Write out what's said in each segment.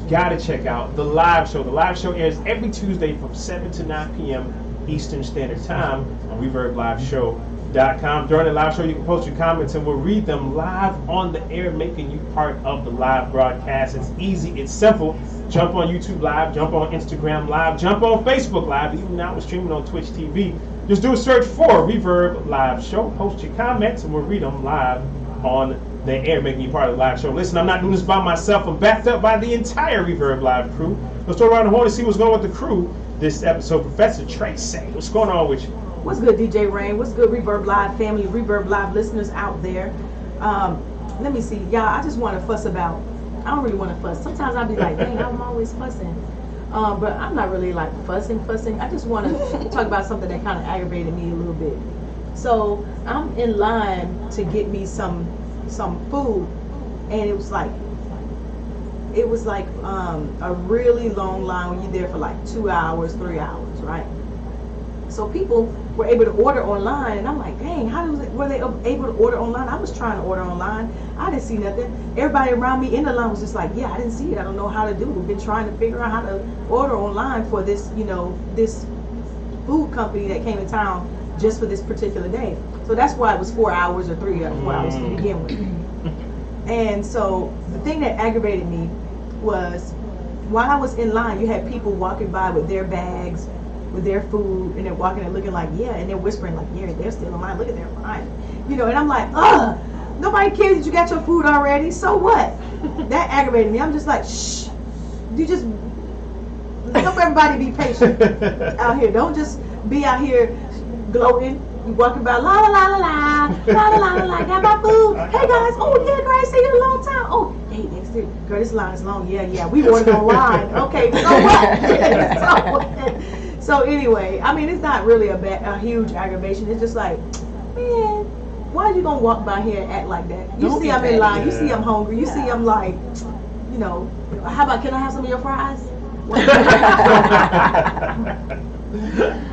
gotta check out the live show. The live show airs every Tuesday from 7 to 9 p.m. Eastern Standard Time on ReverbLiveShow.com. During the live show, you can post your comments and we'll read them live on the air, making you part of the live broadcast. It's easy, it's simple. Jump on YouTube Live, jump on Instagram Live, jump on Facebook Live. Even now we're streaming on Twitch TV. Just do a search for Reverb Live Show. Post your comments and we'll read them live on the air, making you part of the live show. Listen, I'm not doing this by myself. I'm backed up by the entire Reverb Live crew. Let's go around the horn and see what's going on with the crew this episode. Professor Tracy, what's going on with you? What's good, DJ Rain? What's good, Reverb Live family, Reverb Live listeners out there? Let me see, y'all. I just want to fuss about. I don't really want to fuss. Sometimes I'll be like, dang, I'm always fussing. But I'm not really like fussing. I just want to talk about something that kind of aggravated me a little bit. So I'm in line to get me some food, and it was like a really long line when you're there for like 2 hours, 3 hours, right? So people were able to order online, and I'm like, dang, were they able to order online? I was trying to order online. I didn't see nothing. Everybody around me in the line was just like, yeah, I didn't see it. I don't know how to do it. We've been trying to figure out how to order online for this, this food company that came in town just for this particular day. So that's why it was 4 hours or 3 or 4 hours to begin with. And so the thing that aggravated me was while I was in line, you had people walking by with their bags, with their food, and they're walking and looking like, yeah, and they're whispering like, yeah, they're still in line. Look at their line. And I'm like, nobody cares that you got your food already. So what? That aggravated me. I'm just like, shh. You just help everybody be patient out here. Don't just be out here gloating. You walking by, la la la la la, la la la la la, got my food. Hey guys, oh yeah, great, see you in a long time. Oh, hey, girl, this line is long. Yeah, we ordered online. Okay, so what? So anyway, I mean, it's not really a huge aggravation. It's just like, man, why are you gonna walk by here and act like that? You see I'm in line. You see I'm hungry. You see I'm like, how about, can I have some of your fries?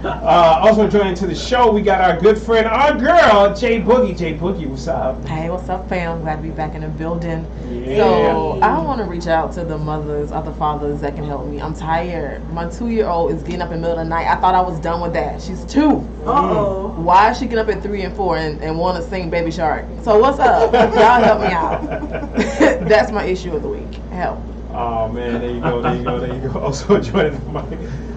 Also joining to the show, we got our good friend, our girl, Jay Boogie. Jay Boogie, what's up? Hey, what's up, fam? Glad to be back in the building. Yeah. So I want to reach out to the mothers, other fathers that can help me. I'm tired. My 2-year-old is getting up in the middle of the night. I thought I was done with that. She's 2. Uh-oh. Why is she getting up at 3 and 4 and want to sing Baby Shark? So what's up? Y'all help me out. That's my issue of the week. Help. Oh man, there you go. Also joining my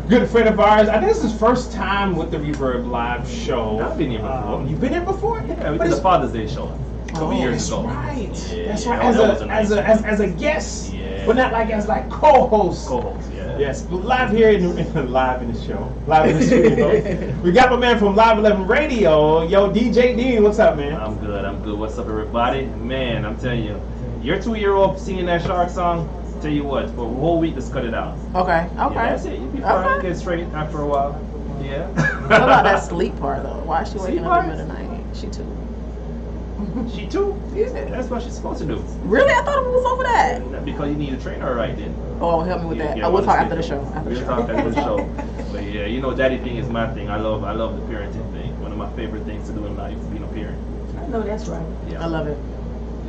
good friend of ours. I think this is his first time with the Reverb Live show. I've been here before. You've been here before? Yeah, we did the Father's Day show a couple years ago. Right. Yeah, That's right. As a guest, yeah. but not like as like co-host. Co-host, yeah. Yes, but live here live in the show, live in the studio. We got my man from Live 11 Radio. Yo, DJ Dean, what's up, man? I'm good. What's up, everybody? Man, I'm telling you, your 2-year-old singing that Shark song. Tell you what, for a whole week, just cut it out. Okay. Yeah, that's it. You'll be fine. You get straight after a while. Yeah. What about that sleep part though? Why is she waking up in the middle of the night? She 2. She too? Yeah. That's what she's supposed to do. Really? I thought it was over that. Because you need to train her right then. Oh, help me with that. Yeah, We'll talk after the show. We'll talk after the show. But yeah, daddy thing is my thing. I love the parenting thing. One of my favorite things to do in life is being a parent. I know that's right. Yeah. I love it.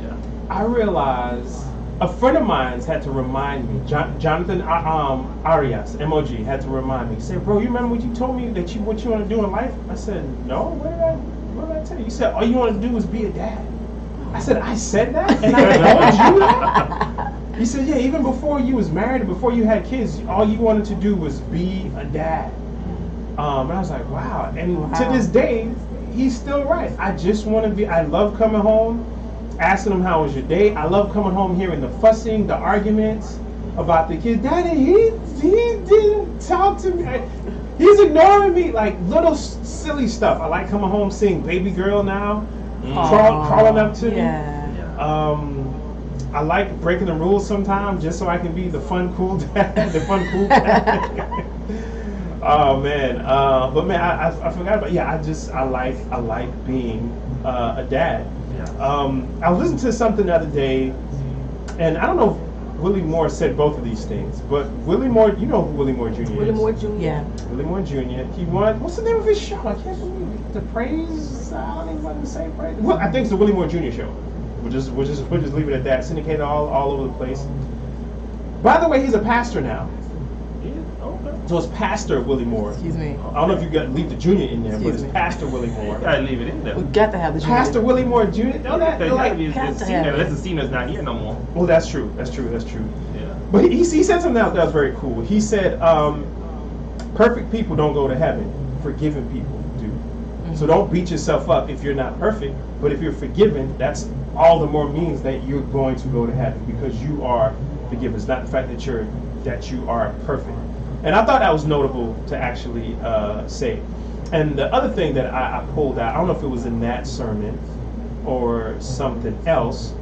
Yeah. I realized a friend of mine had to remind me, Jonathan Arias, MOG, had to remind me. He said, bro, you remember what you told me what you want to do in life? I said, no, what did I tell you? You said, all you want to do is be a dad. I said that? And I told you that? He said, yeah, even before you was married and before you had kids, all you wanted to do was be a dad. And I was like, wow. And to this day, he's still right. I just want to I love coming home, asking him how was your day. I love coming home hearing the fussing, the arguments about the kids. Daddy, he didn't talk to me. He's ignoring me, like little silly stuff. I like coming home seeing baby girl now, crawling up to me. I like breaking the rules sometimes just so I can be the fun, cool dad, dad. Oh man, but man, I forgot about. Yeah, I like being a dad. I was listening to something the other day, and I don't know if Willie Moore said both of these things, but Willie Moore, you know who Willie Moore Jr. is? Willie Moore Jr. Yeah. Willie Moore Jr. He won. What's the name of his show? I can't believe it. The Praise. I don't even want to say Praise. Well, I think it's the Willie Moore Jr. show. We'll just leave it at that. Syndicated all over the place. By the way, he's a pastor now. Yeah, okay. So it's Pastor Willie Moore. Excuse me. I don't know if you got to leave the junior in there, but Excuse it's me. Pastor Willie Moore. You gotta leave it in there. We got to have the junior. Pastor Willie Moore Jr. No, that Because like. it's have to senior, have it. unless the senior's not here no more. Well, that's true. That's true. That's true. Yeah. But he said something else that was very cool. He said, "Perfect people don't go to heaven. Forgiven people do. So don't beat yourself up if you're not perfect. But if you're forgiven, that's all the more means that you're going to go to heaven because you are forgiven. It's not the fact that you are perfect." And I thought that was notable to actually say. And the other thing that I pulled out, I don't know if it was in that sermon or something else.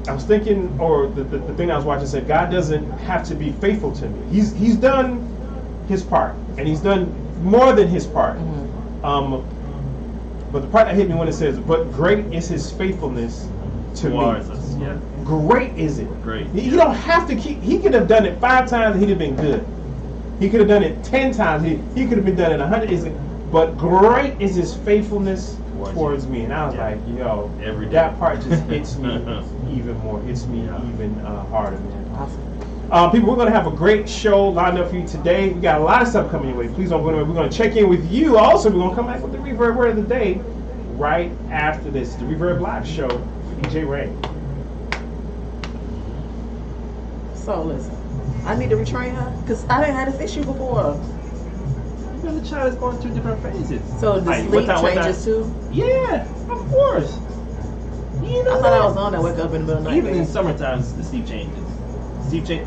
I was thinking, or the thing I was watching said, God doesn't have to be faithful to me. He's done his part, and he's done more than his part. But the part that hit me when it says, "But great is his faithfulness to Towards me." us. Yeah. Great is it. Great. He don't have to keep. He could have done it 5 times and he'd have been good. He could have done it 10 times. He could have been done it 100. But great is his faithfulness towards me. And I was like, yo, Every day. that part just hits me even more. Hits me even harder, man. Awesome. People, we're going to have a great show lined up for you today. We got a lot of stuff coming your way. Please don't go anywhere. We're going to check in with you. Also, we're going to come back with the Reverb Word of the Day right after this. The Reverb Live Show with DJ Ray. So listen, I need to retrain her because I didn't have this issue before. You know, the child is going through different phases. So the Like, sleep what time- changes too. Yeah, of course. You know I thought I was on that wake up in the middle of the night. Even in summertime, the sleep changes. Sleep change.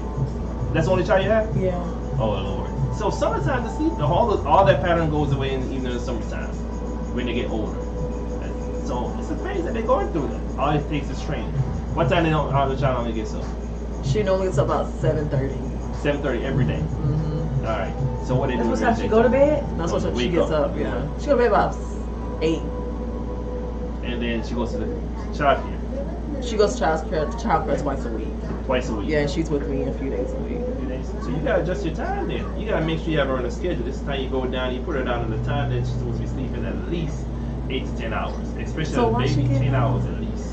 That's the only child you have? Yeah. Oh Lord. So summertime, the sleep, all that pattern goes away even in the summertime when they get older. And so it's a phase that they're going through. All it takes is training. What time the child only gets up? She normally gets up about 7:30. 7:30 every day. Mm-hmm. All right. So what they That's do? what every time she day? go to bed? That's what she Wake gets up. up. Yeah. She go to bed about 8. And then she goes to the child care She goes to childcare twice a week. twice a week. Yeah, and she's with me a few days a week. So you gotta adjust your time then. You gotta make sure you have her on a schedule. This time you go down, you put her down in the time that she's supposed to be sleeping at least 8 to 10 hours. Especially So as a why she baby, get- 10 hours at least.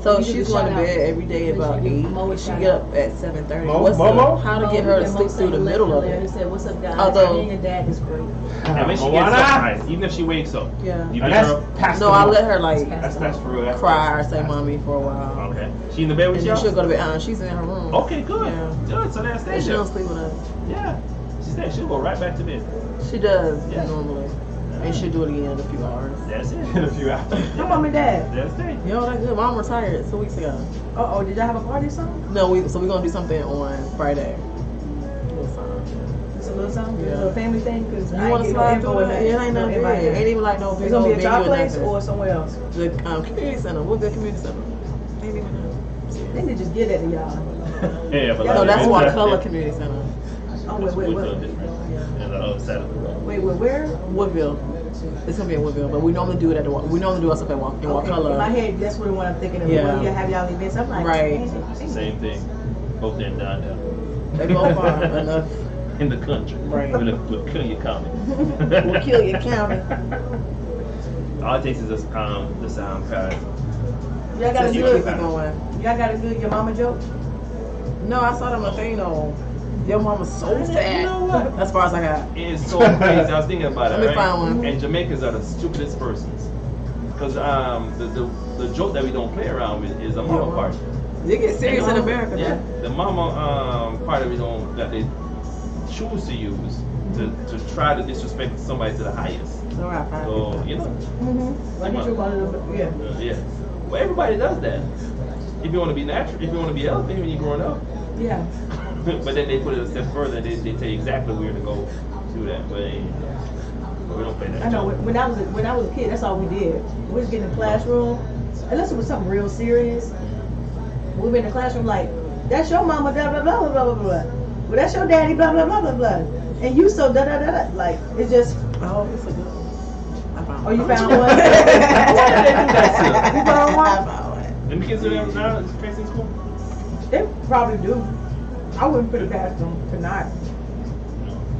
So You she's do going to shout bed out. every day at When about she do 8. Mo, She shout get out. up at 7:30. Momo? How to get her to sleep through the middle of He it? said, "What's up, guys? Although- Me and your dad is great." And when she Moana? gets up, right, even if she wakes up, Yeah. you And pick her that's up. Pastor No, I Moore. let her like That's for real. That's cry or that's- say mommy for a while. Okay. She in the bed with And you? then she'll go to bed. She's in her room. Okay, good. Yeah. Good. So that's And that. she don't sleep with us. Yeah. She said she'll go right back to bed. She does Yeah. normally. And she'll do it again in a few hours. That's it. In a few hours. Hi, mom and dad. That's it. Yo, that good. Mom retired 2 weeks ago. Oh, did y'all have a party or something? No, we're gonna do something on Friday. Little something. It's a little something, Yeah. a little family thing, because You I want ain't to get no slide info through in it? my, It ain't no in my big. Ain't even like no big It's gonna old be a venue job or place nothing. or somewhere else. The community center. Woodville Community Center. Ain't even know. They need to just get that to y'all. Yeah, but No, that's what Wakulla Community Center. Oh, wait. And the other side of the road. Wait, where? Woodville. It's gonna be in Woodville, but we normally do it at we normally do our stuff in In my Wakulla. head, that's what I'm thinking of. Yeah. When you have y'all events, I'm like, Right. dang. Same thing. Both there and down there. They both are enough. In the country. Right. We'll kill your county. We'll kill your county. All it takes is the sound card. Y'all got a Just keep good, it going. y'all got a good your mama joke? No, I saw them a thing on. Your mama's so fat. You know what? As far as I got. It's so crazy. I was thinking about it. Let me right? find one. And Jamaicans are the stupidest persons. Because the joke that we don't play around with is a mama part. You get serious in And America, Yeah. though. The mama part of it that they choose to use to try to disrespect somebody to the highest. So I find So, it. you know, Mm-hmm. Like you about it, yeah. yeah. Well, everybody does that. If you want to be natural, if you want to be elephant when you're growing up. Yeah. But then they put it a step further. They tell you exactly where to go do that. But we don't play that. I know. joke. When I was a kid, that's all we did. We was getting in the classroom, unless it was something real serious. We were in the classroom like, that's your mama, blah blah blah blah blah blah blah. Well, that's your daddy, blah blah blah blah blah. And you so da da da da. Like it's just. Oh, it's a good one. I found Oh, you one. found one. You found I one. found one. And the kids do that now in Tracy school? They probably do. I wouldn't put it past them to not.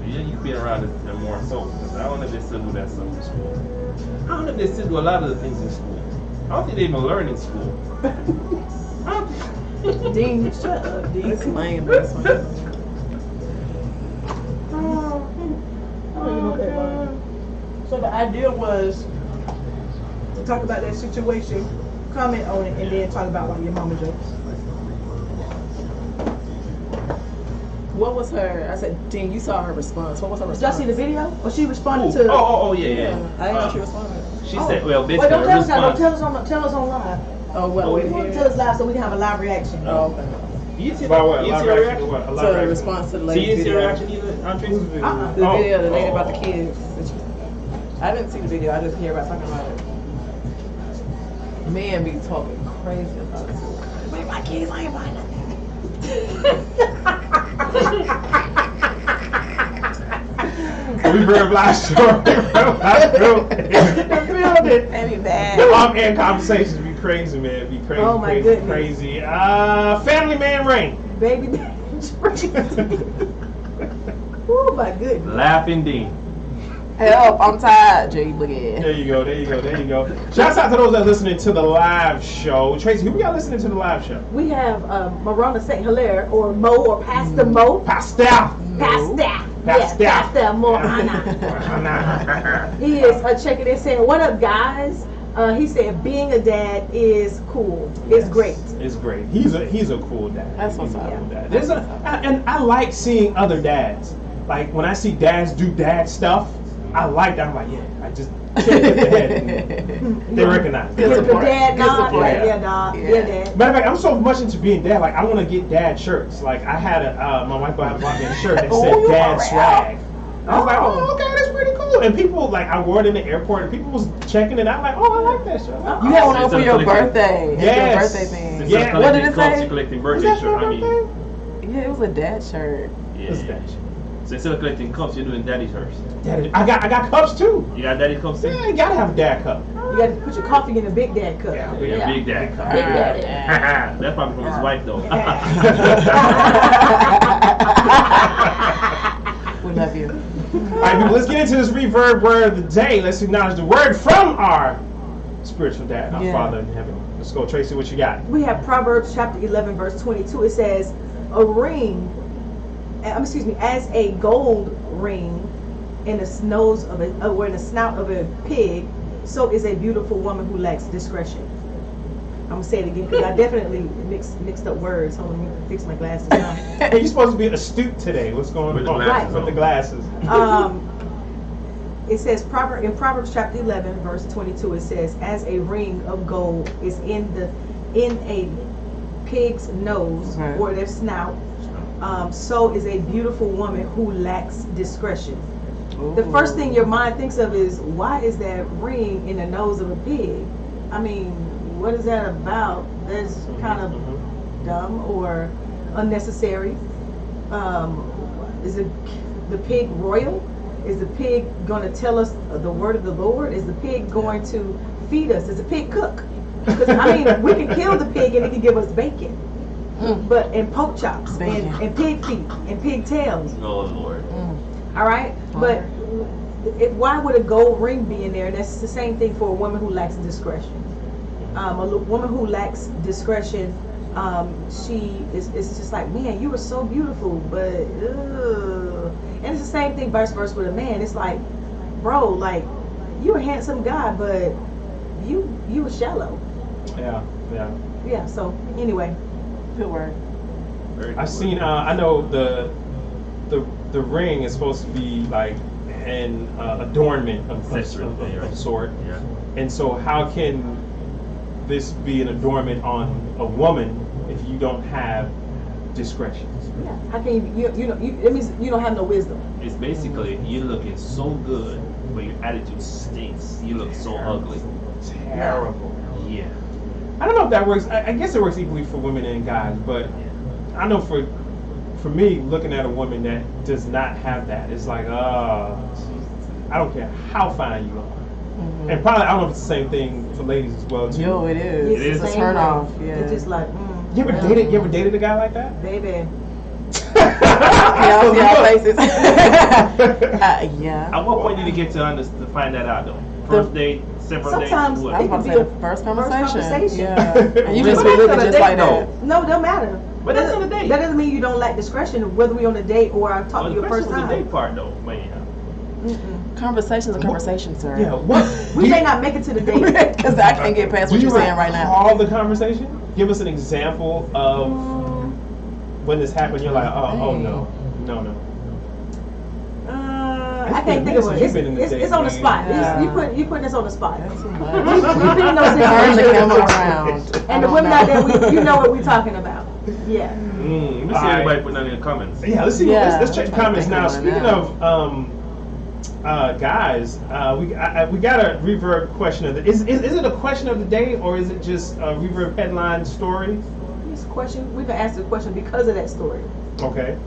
Yeah, you be around it more so. Because I don't know if they still do that stuff in school. I don't know if they still do a lot of the things in school. I don't think they even learn in school. I don't think- Dean, shut up, Dean. Explain this one. So the idea was to talk about that situation, comment on it, and then talk about like your mama jokes. What was her? I said, Dean, you saw her response. What was her Did y'all response? see the video? Or she responded Ooh. to? Oh, yeah. I didn't know she responded. She Oh. said, well, Wait, basically, don't her tell us now. Don't response. tell us on live. Oh, what? Oh, we You want to did tell us live so we can have a live reaction. Oh, okay. You see About what? you Live see her reaction? reaction? What? A So live the reaction? response to the So you lady's didn't see her video. reaction either, Andre? Whose video? Uh-uh. The Oh. video, the lady about the Oh. kids. I didn't see the video. I just hear about talking about it. Men be talking crazy about it. Wait, my kids, I ain't buying Reverb Live Show. They be The mad. off-air conversations be crazy, man. Be crazy, Oh, my crazy, goodness. crazy. Family Man Rain. Baby. Oh my goodness. Laughing Dean. Help, I'm tired. J Boogie. There you go, there you go, there you go. Shouts out to those that are listening to the live show. Tracy, who we got listening to the live show? We have Marona St. Hilaire or Mo or Pastor Mo. Pastor. Pastor. Pastor. Yeah, Pastor Mohana. He is checking in saying, what up, guys? He said, being a dad is cool. It's great. It's great. He's a cool dad. That's what's He's a up. cool dad. And I like seeing other dads. Like when I see dads do dad stuff, I like that. I'm like, yeah, I just tip their head and they recognize it. Good Give the support. dad Good nod, support. like, yeah, dog. Yeah. Yeah, dad. Matter of fact, I'm so much into being dad. Like I want to get dad shirts. Like I had my wife bought me a shirt that Oh, said you dad already swag. I was like, Oh. oh, okay, that's pretty cool. And people like I wore it in the airport, and people was checking it out. Like, oh, I like that shirt. Oh. You had one on It's for a your collection. birthday. It's Yes. your birthday thing. Yeah. What did it Clubs say? collecting Was birthday that shirt. for I my mean, birthday? Yeah, it was a dad shirt. yeah. What's that shit? So instead of collecting cups, you're doing daddy shirts. Daddy, I got cups too. You got daddy cups too? Yeah, you gotta have a dad cup. You got to put your coffee in a big dad cup. Yeah. Yeah, big dad cup. Big daddy. That's probably from his wife though. We love you. All right, people, let's get into this reverb word of the day. Let's acknowledge the word from our spiritual dad, our Yeah. Father in heaven. Let's go, Tracy. What you got? We have Proverbs chapter 11, verse 22. It says, as a gold ring in the snout of a pig, so is a beautiful woman who lacks discretion. I'm gonna say it again because I definitely mixed up words. Hold on, let me fix my glasses now. Hey, you're supposed to be astute today. What's going With the on glasses with the on. glasses? It says in Proverbs chapter 11, verse 22. It says, "As a ring of gold is in a pig's nose Okay. or their snout, so is a beautiful woman who lacks discretion." The first thing your mind thinks of is, why is that ring in the nose of a pig? I mean, what is that about? That's kind of dumb or unnecessary. Is the pig royal? Is the pig going to tell us the word of the Lord? Is the pig going to feed us? Is the pig cook? Because I mean, we can kill the pig and it can give us bacon, but and pork chops Bacon. and pig feet and pig tails. Oh Lord. All right, but why would a gold ring be in there? And that's the same thing for a woman who lacks discretion. Woman who lacks discretion, she is just like, man, you were so beautiful, but and it's the same thing vice versa with a man. It's like, bro, like you're a handsome guy, but you were shallow. Yeah. Yeah. So anyway, Good word. Very I've good seen. word. I know the ring is supposed to be like an adornment Accessory, yeah. of sort. Yeah. And so, how can this be an adornment on a woman if you don't have discretion? yeah. How can you it means you don't have no wisdom. It's basically you're looking so good, but your attitude stinks. You look so ugly. Terrible. Yeah. I don't know if that works. I guess it works equally for women and guys, but I know for me, looking at a woman that does not have that, it's like, I don't care how fine you are. And probably, I don't know if it's the same thing for ladies as well, too. Yo, it is. It's is the a same turn way. off. Yeah. It's just like, You ever dated a guy like that? baby. Yeah, see our faces. Yeah. At what point did you get to find that out though? first date, several Sometimes dates? I was about to say the first conversation. conversation. Yeah. And you But just that's be not looking a just date, like though. that. No, it don't matter. But that's not a date. That doesn't mean you don't lack discretion whether we on a date or I talk Well, to the you first question was the time. date part, though, man. Conversation's a conversation, sir. Yeah. What? We may not make it to the date. Because I can't get past what Do you're saying right now. recall the conversation? Give us an example of when this happened. You're like, oh no. I can't think of it. You've been in the It's on the dating spot. game. You putting us on the spot. That's too You much. put in those Turn the situations. camera around. And the women out there, you know what we're talking about. Yeah. Let's see everybody putting that in the comments. Yeah, let's see. Yeah. Let's check the comments now. Think Speaking about of guys, we got a reverb question of the. Is it a question of the day or is it just a reverb headline story? This question, we can ask the question because of that story. Okay.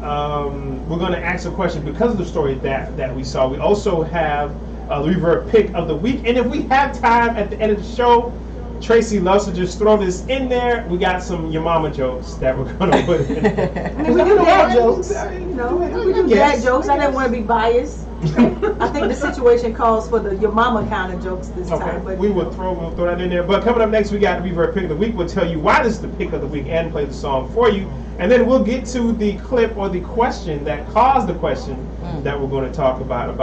We're going to ask a question because of the story that we saw. We also have a reverb pick of the week, and if we have time at the end of the show, Tracy loves to just throw this in there. We got some your mama jokes that we're going to put in. I mean, we do dad jokes. You know, we do dad jokes. I didn't want to be biased. I think the situation calls for the your mama kind of jokes this Okay, time. But we'll throw that in there. But coming up next, we got the reverb pick of the week. We'll tell you why this is the pick of the week and play the song for you. And then we'll get to the clip or the question that caused the question that we're going to talk about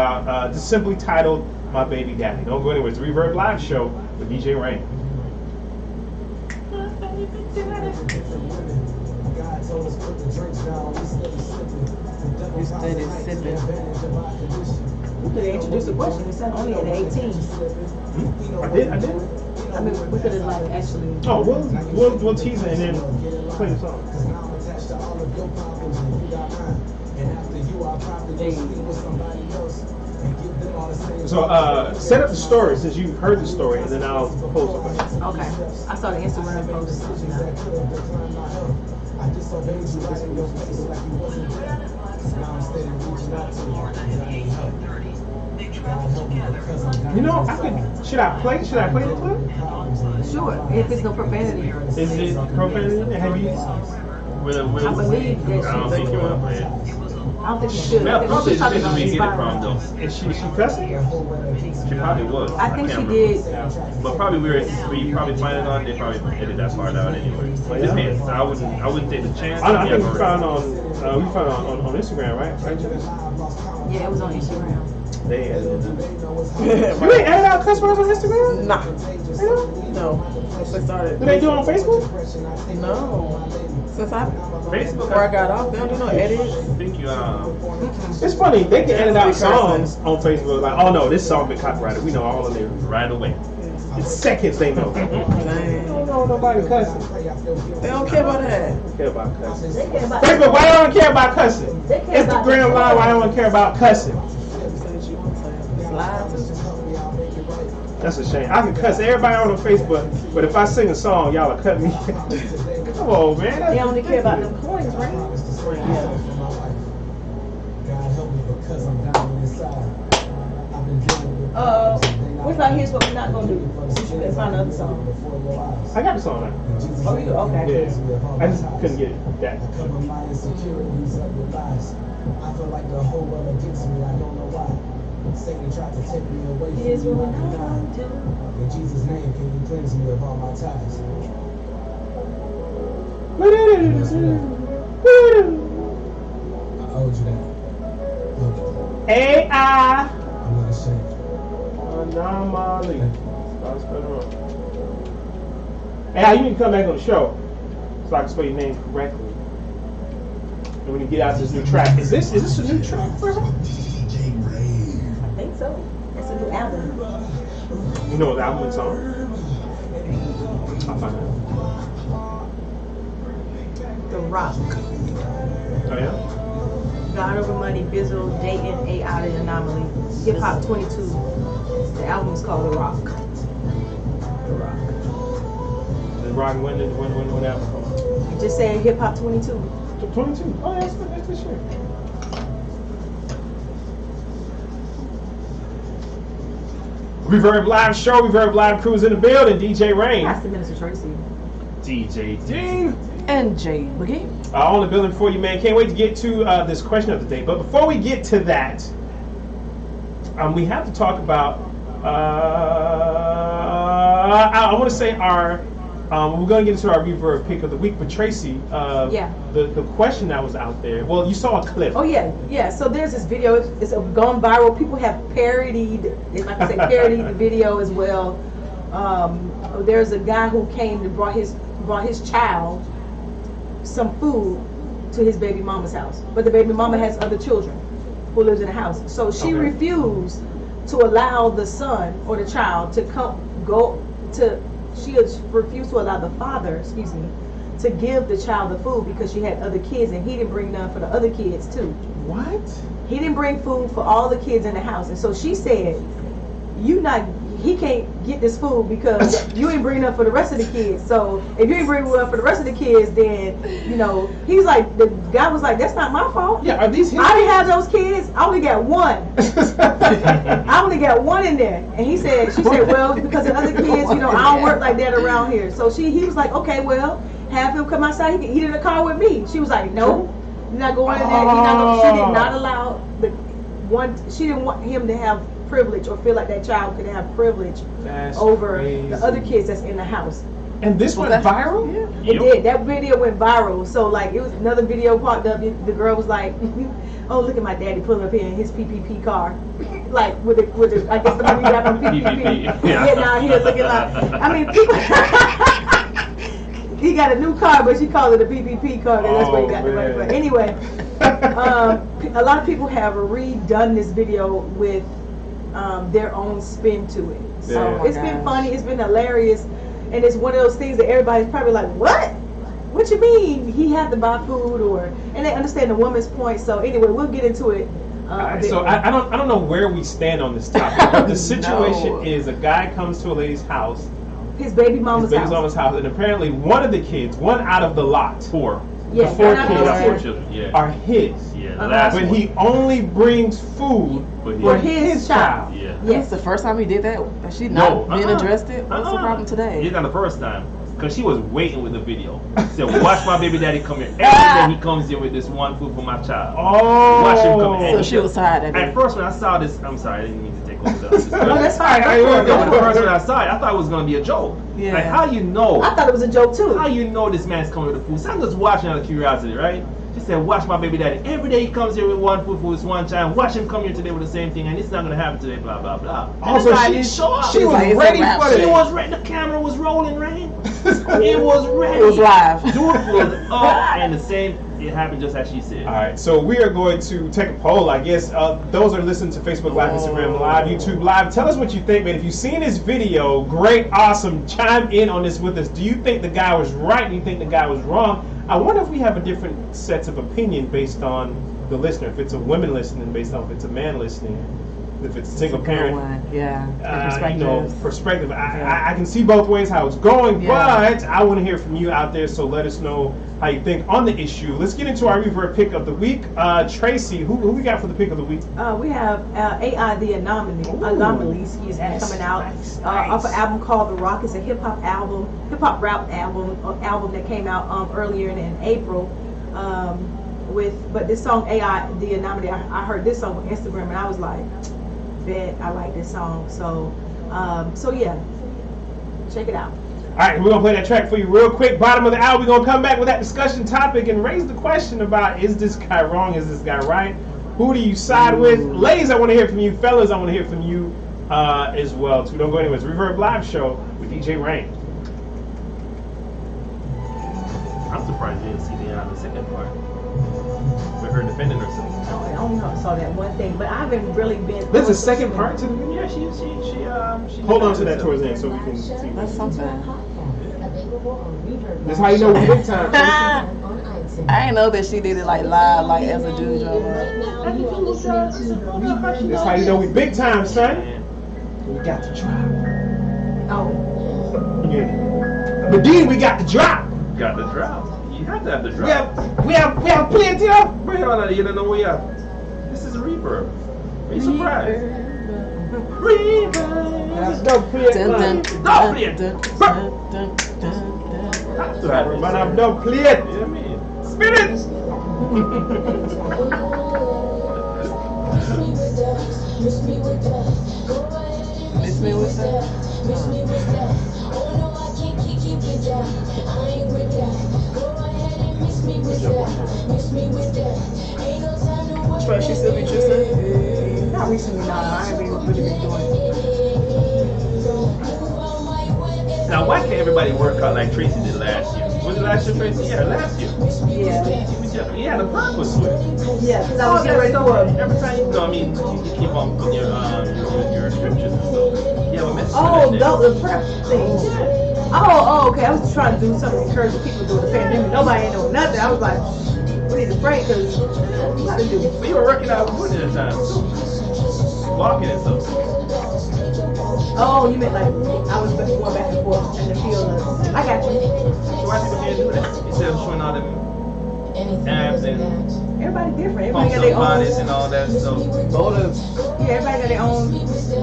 just simply titled "My Baby Daddy." Don't go anywhere. It's the Reverb Live Show with DJ Rain. You steady sipping. we could have introduced the question. It's only at 18. I did. I mean, we could have like actually. Oh, we'll tease it and then play the song. So set up the story since you heard the story, and then I'll pose the question. Okay. I saw the Instagram post. You know, should I play the clip? Sure, if it's no profanity. Is it profanity? Have you? I believe that I don't think you want to play it. I don't think you should. Yeah, I think probably she's talking about didn't get it from inspiring. though. Is she cussing? She probably was. I think can't she remember. did. But probably we probably planning on. They probably edited that part out anyway. It depends. I wouldn't take the chance. I think we found on Instagram, right? Yeah, it was on Instagram. They edited it. You ain't added out cuss words on Instagram? Nah. No. Since I started. Do they do it on Facebook? No. Since Facebook. before I got off, they don't do no edit. I think you It's funny, they can edit out songs on Facebook like, oh no, this song been copyrighted. We know all the lyrics. right away. In seconds they know. Dang. don't know nobody cussing. They don't care about that. Don't care about cussing. They care about Facebook, why don't care about cussing? They care about Instagram Live, why don't care about cussing? Say what you want to say. Slide to. That's a shame. I can cuss everybody on Facebook, but if I sing a song, y'all will cut me. Come on, man. They only care about them coins, right? What about here's what we're not gonna do? Since you can find another song. I got the song now. Oh, you okay? Yeah. I just couldn't get that. I feel like the whole world against me, I don't know why. Satan tried to take me away from Here's you, what like we're you not died. gonna do. In Jesus' name, can you cleanse me of all my ties? I owed you that. Look, AI. I'm not ashamed. Anomaly. Hey, you need to come back on the show so I can spell your name correctly. And when you get out this new track, is this a new track for her? I think so. It's a new album. You know what the album it's on? I'll find out. The Rock. Oh yeah? God Over Money, Bizzle, Dayton, AI, The Anomaly, Hip Hop 22. The album is called The Rock. The Rock. The Rock, when album come out? It just said Hip Hop 22. 22. Oh, yeah, that's this year. Reverb Live Show, Reverb Live Crew's in the building. DJ Rain. That's the Minister Tracy. DJ Dean. And Jay McGee. On the building for you, man. Can't wait to get to this question of the day. But before we get to that, we have to talk about I want to say our. We're going to get into our reverb pick of the week, but Tracy, Yeah. the question that was out there. Well, you saw a clip. Oh yeah. So there's this video. It's gone viral. People have parodied, if I can say, parodied the video as well. There's a guy who came to brought his child some food to his baby mama's house, but the baby mama has other children who lives in the house. So she refused to allow the son or the child to She refused to allow the father, to give the child the food because she had other kids and he didn't bring none for the other kids too. What? He didn't bring food for all the kids in the house, and so she said, he can't get this food because you ain't bring enough for the rest of the kids. So if you ain't bring enough for the rest of the kids, then he's like, the guy was like, that's not my fault. Yeah, are these his I didn't have those kids. I only got one. I only got one in there. And she said, well, because the other kids, I don't work like that around here. So he was like, okay, well, have him come outside. He can eat in the car with me. She was like, no, you're not going in there. She did not allow she didn't want him to have privilege or feel like that child could have privilege over the other kids that's in the house. And this went viral? Yeah. It did. That video went viral. So it was another video popped up. The girl was like, oh, look at my daddy pulling up here in his PPP car. Like with the I guess the money got from PPP. Getting out here looking like, people he got a new car, but she called it a PPP car. That's where he got the money. But anyway, a lot of people have redone this video with their own spin to it. So it's been funny, it's been hilarious, and it's one of those things that everybody's probably like, what? What you mean he had to buy food? And they understand the woman's point. So anyway, we'll get into it. So I don't know where we stand on this topic, but the situation is a guy comes to a lady's house, his baby mama's house, and apparently one of the kids, one out of the lot, four. Yeah, the four kids children, are his. Yeah, but he only brings food for his child. Yeah. Yes, the first time he did that, she not being addressed it. What's the problem today? It's not the first time. Because she was waiting with the video. She said, watch my baby daddy come here. Every day he comes here with this one food for my child. Oh. Watch him come in. So she was tired of it. At first when I saw this, I'm sorry, I didn't mean to take over the discussion. No, that's fine. The first when I saw it, I thought it was going to be a joke. Yeah. Like, how you know? I thought it was a joke too. How you know this man's coming with the food? So I'm just watching out of curiosity, right? She said, watch my baby daddy. Every day he comes here with one food for his one child. Watch him come here today with the same thing, and it's not going to happen today, blah, blah, blah. Also, she was ready for it. She was ready. The camera was rolling, right? It was ready. It was live. Dude was up, and the same, it happened just as she said. All right, so we are going to take a poll, I guess. Those are listening to Facebook Live, Instagram Live, YouTube Live. Tell us what you think, man. If you've seen this video, great, awesome. Chime in on this with us. Do you think the guy was right? Do you think the guy was wrong? I wonder if we have a different sets of opinion based on the listener. If it's a woman listening, based on if it's a man listening. If it's a single parent, perspective. I can see both ways how it's going, but I want to hear from you out there. So let us know how you think on the issue. Let's get into our reverb pick of the week. Tracy, who we got for the pick of the week? We have AI the Anomaly, coming out off an album called The Rock. It's a hip hop rap album that came out earlier in April. But this song AI the Anomaly, I heard this song on Instagram and I was like, I like this song. So yeah, check it out. All right, we're gonna play that track for you real quick. Bottom of the hour, we're gonna come back with that discussion topic and raise the question about: is this guy wrong? Is this guy right? Who do you side with? Ladies, I want to hear from you. Fellas, I want to hear from you as well too. Don't go anywhere. It's Reverb Live Show with DJ Rain. I'm surprised you didn't see the second part with her defending herself. I only saw that one thing, but I haven't really been. There's a second part to the video. Yeah, she hold on to that towards the end so we can see. That's something. That's how you know we big time. I didn't know that she did it like live, like as a dude drummer. That's how you know we big time, son. We got the drop. Oh. Yeah. But then we got the drop. Got the drop. You have to have the drop. We have plenty of. Wait, hold on, you don't know we have. This is a reverb. Are you surprised? Reverb. Don't play it. Don't play it. Man, I'm don't play it. You know what I mean? Spin it. This Tracy still be juicing? Not recently, no. I ain't really been doing it. Now, why can't everybody work out like Tracy did last year? Was it last year, Tracy? Yeah, last year. Yeah. He had a purpose to it. Yeah, because I was getting ready for it. Every time you go, I mean, you keep on putting your scriptures and stuff. You have a message. Oh, for that the prep thing. Oh, okay. I was trying to do something to encourage the people during the pandemic. Nobody ain't know nothing. I was like, we need to pray because we got to do. day. But you were working out more than a time, too. Walking and stuff. Oh, you meant like I was going back and forth in the field. I got you. So why people can't do that? Instead of showing all them abs and Everybody different. Everybody got functional their own. bodies and all that stuff. Motives. Yeah, everybody got their own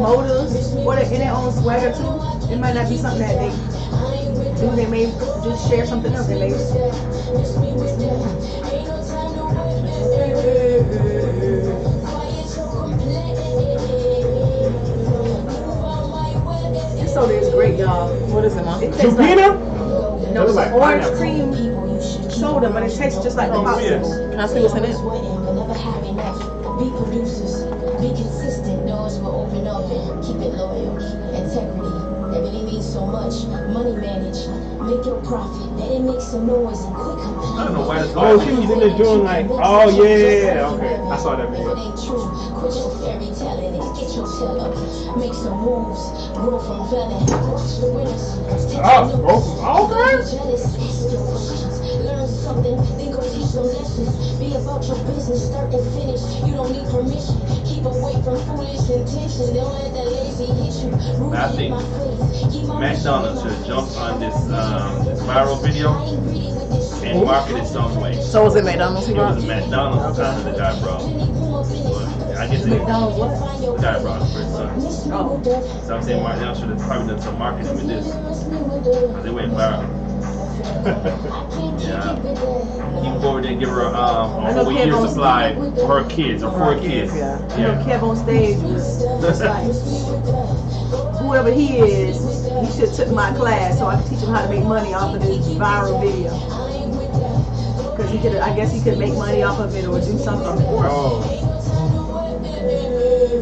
motives or in their own swagger too. It might not be something that they do. They may just share something else. They may. This soda is great, y'all. What is it, Mom? It tastes like, Jupiter? no, it's like orange pineapple. cream soda, but it tastes just like the popsicle. Can I see what's in it? Be producers, be consistent. Doors will open up and keep it loyal. Integrity, that really means so much. Money manage, make your profit. Let it make some noise and quick I don't know why this Oh, she was in there doing like, oh yeah, okay. I saw that video. It ain't true. Quit your fairy telling it. Get your tail up. Make some moves. Grow from felon. Watch the winners. Oh, okay. Jealous. Ask your questions. Learn something. Then go teach some lessons. Be about your business. Start and finish. You don't need permission. Keep away from foolish intentions. Don't let that lazy hit you. I think McDonald's should jump on this viral video and market it some way. So was it McDonald's he It brought? was a McDonald's kind of the guy brought. But I guess McDonald's what? the guy brought it for his son. Oh. So I'm saying McDonald's should have probably done some marketing with this. Because they went viral. Yeah. You can go over there and give her a whole year's supply for her kids or for her kids. Yeah. I know Kev on stage was just like, whoever he is, he should have took my class so I could teach him how to make money off of this viral video. Because he could, I guess he could make money off of it or do something. Oh.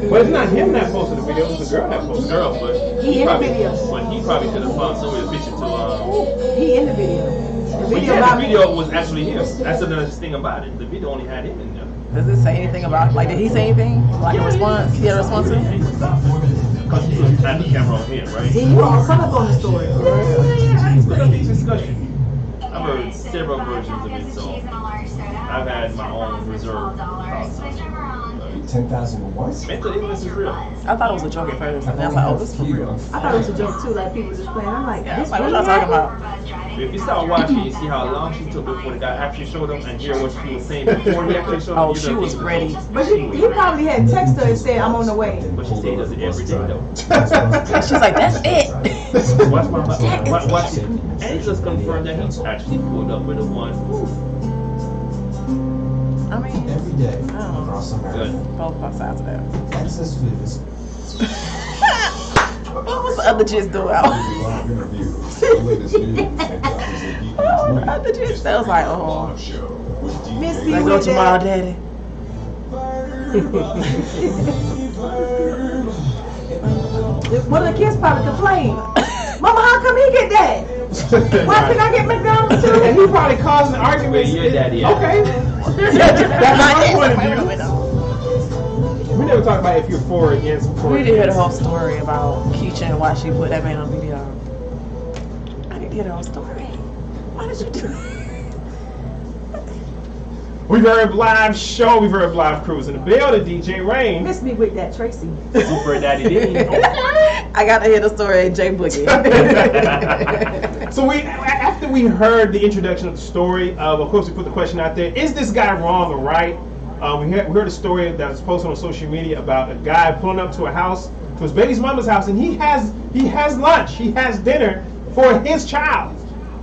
But it's not him that posted the video, it was the girl that posted it. Girl, but He in the probably, video. but he probably could have found some way to pitch it to He in the video. The But video yeah, about the video was actually him. That's another thing about it. The video only had him in there. Does it say anything about, like, did he say anything? Like a response? He had a response to it? Because he was had the camera on him, right? Yeah, you all come up on the story. Yeah, he's put up these discussions. I've heard several versions of it, so I've had my own reserved thoughts on it. 10,000 once? Mental illness is real. I thought it was a joke at first. And I was like, oh, this is for real. I thought it was a joke too, like people just playing. I'm like, Yeah, I this was like, what really y'all talking happened? about? If you start watching, you see how long she took before the guy actually showed up and hear what she was saying before he actually showed up. Oh, you she know, was he ready. But he probably had texted her and said, I'm on the way. But she said he does it every day though. She's like, that's it. Watch my watch it. And he just confirmed that he actually pulled up with a one. I mean, Every day I don't know. across America. Good. Both sides of that. Texas Fitness. What was the other gist doing? Live interviews, the latest news, and topics that keep you Oh, the moving. other gist. That was like, oh, Show with Miss DJ me like, with go tomorrow, that. daddy. One of the kids probably complained. Mama, how come he get that? Why can I get McDonald's And too? he probably causing arguments. Where your daddy at? Okay. That's my point of Wait, view. wait, wait. We never talk about if you're for or against. For We or need to hear the against. whole story about Keisha and why she put that man on video. I need to hear the whole story. Why did you do that? We've heard live show, we've heard live cruise in the building, DJ Rain. Miss me with that, Tracy. Super Daddy D. I got to hear the story of Jay Boogie. So after we heard the introduction of the story, of course we put the question out there, is this guy wrong or right? We heard a story that was posted on social media about a guy pulling up to a house, to his baby's mama's house, and he has lunch, he has dinner for his child.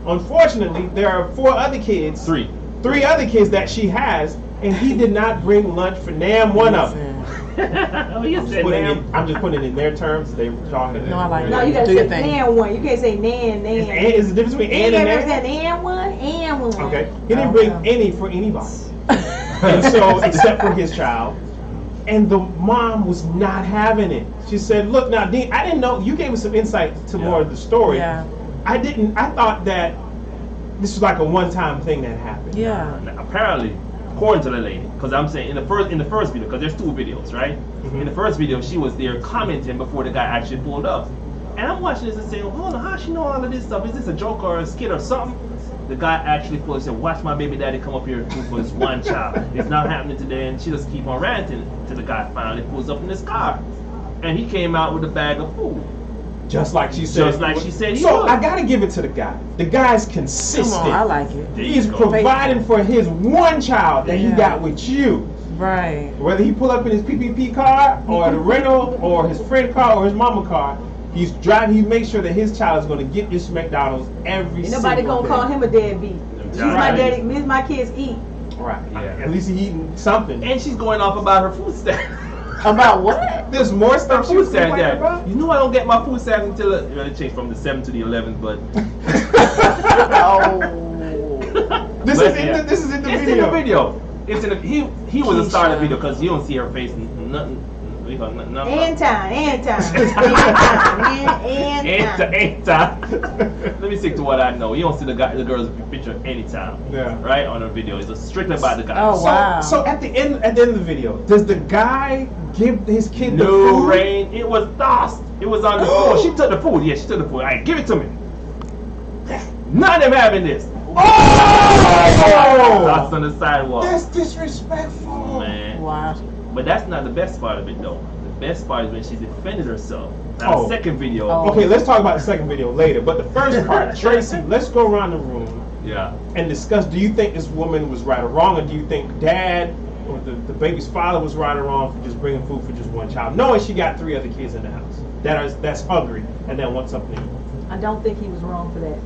Unfortunately, there are three other kids that she has, and he did not bring lunch for one of them. Oh, you said ma'am. I'm just putting it in their terms. They were talking. No, I like No, it. you gotta Do your say thing. nan one. You can't say nan. Is the difference between and You and ever nan? said nan one? And one. Okay. He didn't bring any for anybody. And so, except for his child. And the mom was not having it. She said, look, now, Dean, I didn't know. You gave us some insight to more of the story. Yeah. I thought that this was like a one-time thing that happened. Yeah. Now, apparently, according to the lady, because I'm saying in the first video, because there's 2 videos, right? Mhm. In the first video, she was there commenting before the guy actually pulled up, and I'm watching this and saying, hold on, how she know all of this stuff? Is this a joke or a skit or something? The guy actually pulled and said, watch my baby daddy come up here for his one child. It's not happening today, and she just keep on ranting till the guy finally pulls up in his car, and he came out with a bag of food. Just like she said. Just like she said he So would. I gotta give it to the guy. The guy's Come consistent. on, I like it. There He's you go. providing for his one child that he Yeah. got with you. Right. Whether he pull up in his PPP car or the rental or his friend car or his mama car, he's driving. He makes sure that his child is going to get this McDonald's every Ain't nobody single gonna day. call him a deadbeat. These my daddy. These my kids eat. Right. Yeah. At least he eating something. And she's going off about her food stamp. About what? There's more stuff she Food was stamp, complaining yeah. about. You know I don't get my food stamp until it changed from the 7th to the 11th, but Oh. This But is in yeah. the this is in the it's video. in the video. It's in the, he was the star of the Keisha. video because you don't see her face. Nothing. We call nothing. And time. And time. Anytime. Let me stick to what I know. You don't see the girl's picture anytime. Yeah. Right on her video. It's strictly about the guy. Oh, So, wow. so at the end of the video, does the guy give his kid the No food? rain. It was dust. It was on the floor. She took the food. Yeah, she took the food. All right, give it to me. None of them having this. Oh! Dust on the sidewalk. That's disrespectful. Man. Wow. But that's not the best part of it though. The best part is when she defended herself. Now Oh. the second video. Oh. Okay, let's talk about the second video later. But the first part, Tracy, let's go around the room Yeah. and discuss. Do you think this woman was right or wrong, or do you think dad or the baby's father was right or wrong for just bringing food for just one child, knowing she got 3 other kids in the house that's hungry and that want something to eat? I don't think he was wrong for that.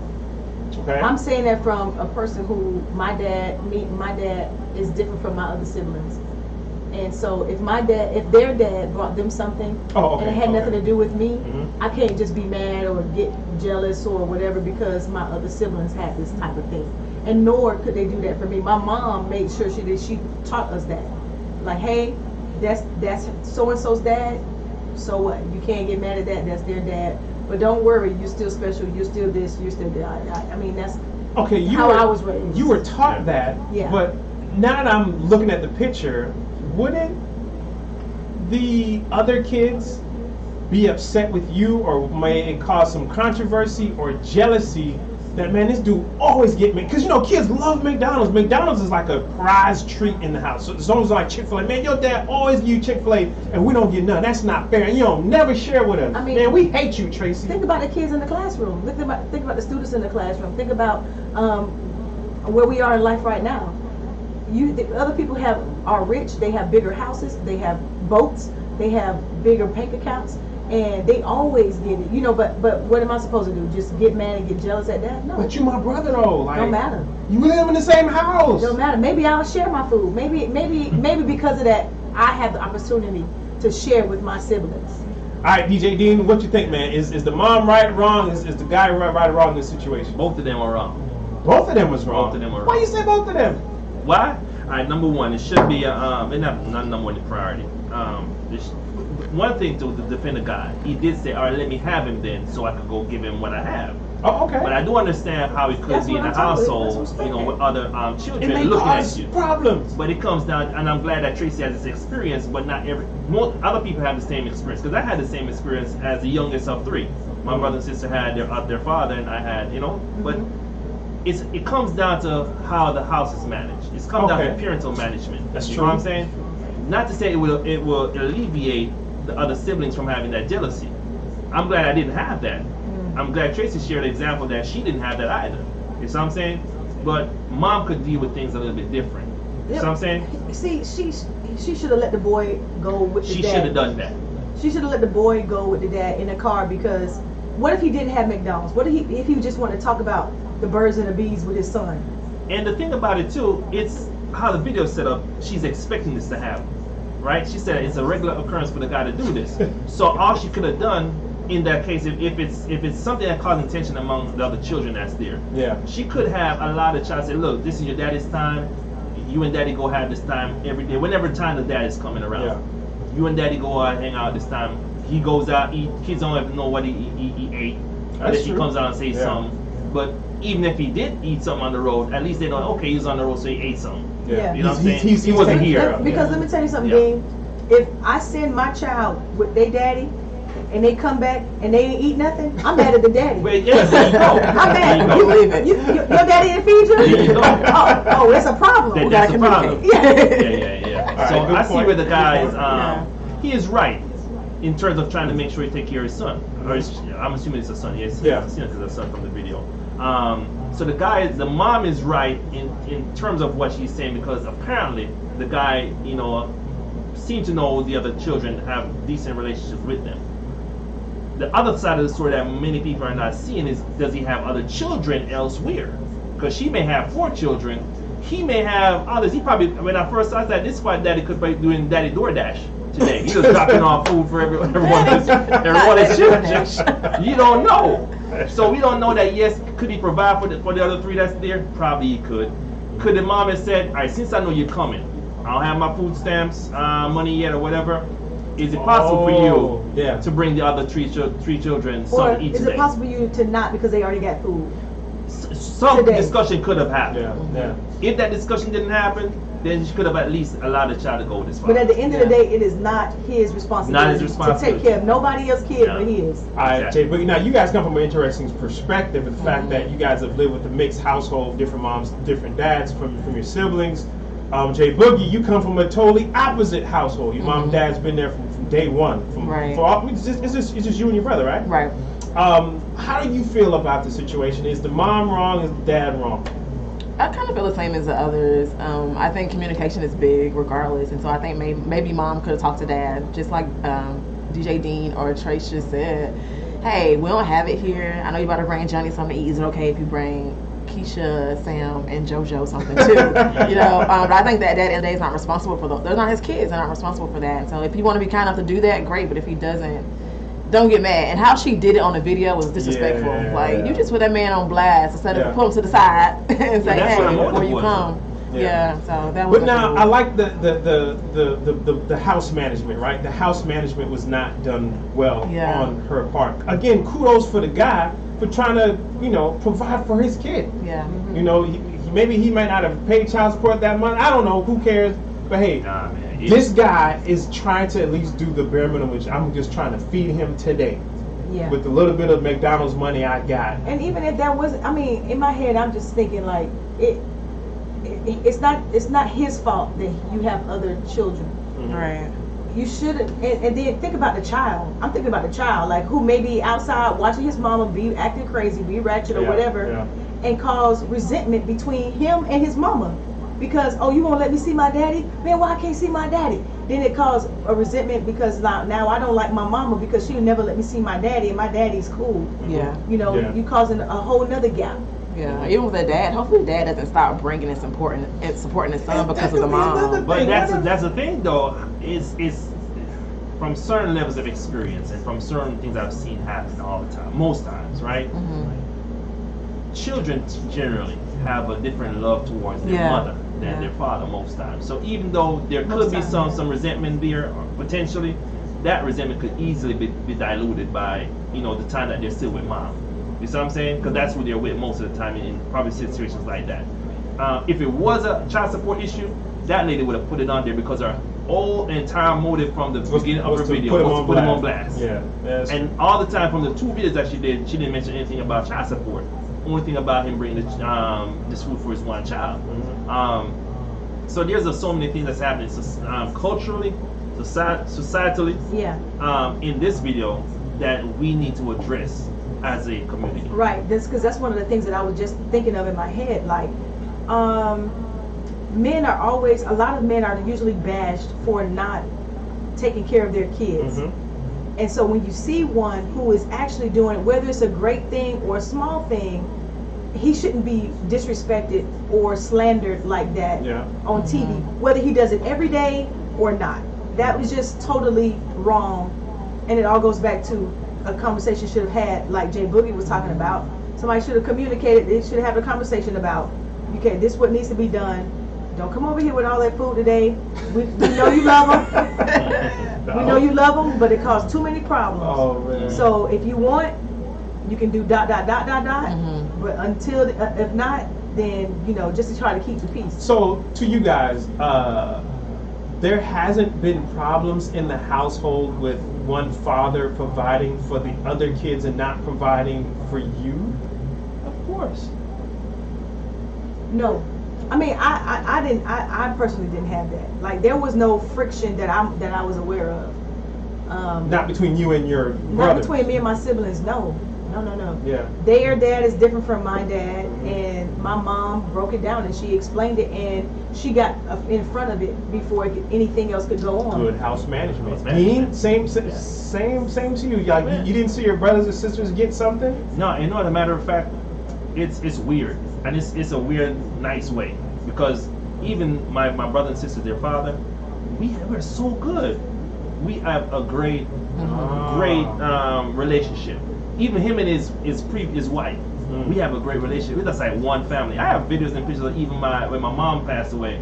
Okay. I'm saying that from a person who my dad is different from my other siblings. And so if their dad brought them something Oh, okay, and it had nothing okay. to do with me, Mhm. I can't just be mad or get jealous or whatever because my other siblings had this type of thing. And nor could they do that for me. My mom made sure she taught us that. Like, hey, that's so and so's dad. So what? You can't get mad at that. That's their dad. But don't worry, you're still special. You're still this. You're still that. I mean, that's Okay, how I was raised. You were taught that, Yeah. but now that I'm looking at the picture, wouldn't the other kids be upset with you, or may it cause some controversy or jealousy that, man, this dude always get me? Because, you know, kids love McDonald's. McDonald's is like a prize treat in the house. So it's almost like Chick-fil-A. Man, your dad always give you Chick-fil-A, and we don't get none. That's not fair. And you don't never share with us. I mean, man, we hate you, Tracy. Think about the kids in the classroom. Think about the students in the classroom. Think about where we are in life right now. The other people are rich. They have bigger houses. They have boats. They have bigger bank accounts, and they always get it. You know, but what am I supposed to do? Just get mad and get jealous at that? No, But you my brother, though. Like, don't matter. You live in the same house. Don't matter. Maybe I'll share my food. Maybe because of that, I have the opportunity to share with my siblings. All right, DJ Dean, what you think, man? Is the mom right or wrong? Is the guy right or wrong in this situation? Both of them are wrong. Both of them was wrong. Both of them were Why wrong. you say both of them? Why? All right, number one, it should be it's not number one priority. One thing to defend the guy, he did say, all right, let me have him then, so I could go give him what I have. Oh, okay. But I do understand how he could That's be in what a I'm talking about. household, That's you know, with respect. other It children may looking at cause you. problems. But it comes down, and I'm glad that Tracy has this experience, but not most other people have the same experience. Because I had the same experience as the youngest of 3. My brother and sister had their father, and I had, you know. But it comes down to how the house is managed. It's come down to Okay. parental management. That's you true. know what I'm saying? Not to say it will alleviate the other siblings from having that jealousy. I'm glad I didn't have that. I'm glad Tracy shared an example that she didn't have that either. You see what I'm saying? But mom could deal with things a little bit different. You see what I'm saying? See, she should have let the boy go with the She dad. should have done that. She should have let the boy go with the dad in the car, because what if he didn't have McDonald's? What if he just wanted to talk about the birds and the bees with his son? And the thing about it too, it's how the video set up. She's expecting this to happen. right? She said it's a regular occurrence for the guy to do this. So all she could have done in that case, if it's something that causing tension among the other children that's there, Yeah. she could have allowed the child to say, look, this is your daddy's time. You and daddy go have this time every day. Whenever time the dad is coming around, Yeah. you and daddy go out hang out this time. He goes out, eat. Kids don't even know what he ate. That's Unless he true. comes out and says Yeah. something. But even if he did eat something on the road, at least they know, okay, he was on the road, so he ate something. Yeah. You know what I'm He's- saying? he's- He wasn't he's- here. Because Yeah. let me tell you something, Yeah. Dean. If I send my child with their daddy and they come back and they didn't eat nothing, I'm mad at the daddy. Wait, yeah, there you go. I'm There you mad. go. You believe it. Your daddy didn't feed you? There you go. Oh, it's a problem. That- We that's gotta the problem. communicate. Yeah. All So right, good I see point. where the guy is. Yeah. He is right in terms of trying to make sure he take care of his son. Or I'm assuming it's a son. Yes, Yeah. because it's a son from the video. So the mom is right in terms of what she's saying, because apparently the guy, seemed to know the other children have decent relationships with them. The other side of the story that many people are not seeing is, does he have other children elsewhere? Because she may have 4 children. He may have others. He probably, when I first saw that, this is why daddy could be doing daddy DoorDash today. He was dropping off food for everyone his children. You don't know. So we don't know that, yes, could he provide for the other 3 that's there? Probably he could. Could the mom have said, all right, since I know you're coming, I don't have my food stamps, money yet or whatever, is it possible for you Yeah. to bring the other three children Or something to eat is today? it possible for you to not because they already got food? Some today? discussion could have happened. Yeah. If that discussion didn't happen, then she could have at least allowed the child to go with his But father. at the end of the day, it is not his responsibility, Not his responsibility. to take care of nobody else's kid Yeah. but his. All right, Exactly. Jay Boogie. Now you guys come from an interesting perspective of the fact that you guys have lived with a mixed household, different moms, different dads from your siblings. Jay Boogie, you come from a totally opposite household. Your mom and dad's been there from day one. Right. It's just you and your brother, right? Right. How do you feel about the situation? Is the mom wrong? Is the dad wrong? I kind of feel the same as the others. I think communication is big regardless. And so I think maybe mom could have talked to dad, just like DJ Dean or Trace just said. Hey, we don't have it here. I know you about to bring Johnny something to eat. Is it okay if you bring Keisha, Sam, and JoJo something too? But I think that dad at the end of the day is not responsible for they're not his kids. They're not responsible for that. So if you want to be kind enough to do that, great. But if he doesn't, don't get mad. And how she did it on the video was disrespectful. Yeah. Like, you just put that man on blast instead Yeah. of put him to the side and say, that's what hey, the motive before you was. come. Yeah. Yeah. So that was. But now I like the house management, right? The house management was not done well Yeah. on her part. Again, kudos for the guy for trying to, provide for his kid. Yeah. Maybe he might not have paid child support that month. I don't know. Who cares? But hey, Nah, man. this guy is trying to at least do the bare minimum, which I'm just trying to feed him today Yeah. with the little bit of McDonald's money I got. And even if that wasn't, in my head, I'm just thinking like it's not his fault that you have other children. Right. You shouldn't. And then think about the child. I'm thinking about the child, like who may be outside watching his mama be acting crazy, be ratchet or Yeah, whatever, yeah. and cause resentment between him and his mama. Because you won't let me see my daddy? Man, why I can't see my daddy? Then it caused a resentment because now I don't like my mama because she'll never let me see my daddy, and my daddy's cool. Yeah. Yeah. You causing a whole nother gap. Yeah. Even with the dad, hopefully the dad doesn't stop bringing and supporting his son because of the mom. But that's the thing though, is from certain levels of experience and from certain things I've seen happen all the time, most times, right? Children generally have a different love towards their Yeah. mother than Yeah. their father most times. So even though there could Most be times, some resentment there, potentially, that resentment could easily be diluted by the time that they're still with mom. You see what I'm saying? Because that's who they're with most of the time in probably situations like that. If it was a child support issue, that lady would have put it on there because her whole entire motive from the beginning of her video was to put him on blast. Yeah. Yes. And all the time from the 2 videos that she did, she didn't mention anything about child support. Only thing about him bringing this food for his one child. So there's so many things that's happening culturally, societally, in this video that we need to address as a community. Right. Because that's one of the things that I was just thinking of in my head. Like, a lot of men are usually bashed for not taking care of their kids. And so when you see one who is actually doing it, whether it's a great thing or a small thing, he shouldn't be disrespected or slandered like that Yeah. on TV, whether he does it every day or not. that was just totally wrong, and it all goes back to a conversation should have had, like Jay Boogie was talking about. Somebody should have communicated. They should have had a conversation about, okay, this is what needs to be done. Don't come over here with all that food today. We know you love them. We know you love them, but it caused too many problems. Oh, man. So if you want, you can do ... But until, if not, then, you know, just to try to keep the peace. So to you guys, there hasn't been problems in the household with one father providing for the other kids and not providing for you? Of course. No. I mean, I personally didn't have that. Like, there was no friction that I was aware of. Not between you and your Not brother. between me and my siblings, no. Yeah. Their dad is different from my dad, and my mom broke it down and she explained it, and she got in front of it before anything else could go on. Good house management. House management. Dean, same to you. Like, you didn't see your brothers and sisters get something? No, and no, as a matter of fact, it's weird, and it's a weird, nice way, because even my brother and sister, their father, we're so good. We have a great relationship. Even him and his wife, we have a great relationship. We're just like one family. I have videos and pictures of even when my mom passed away.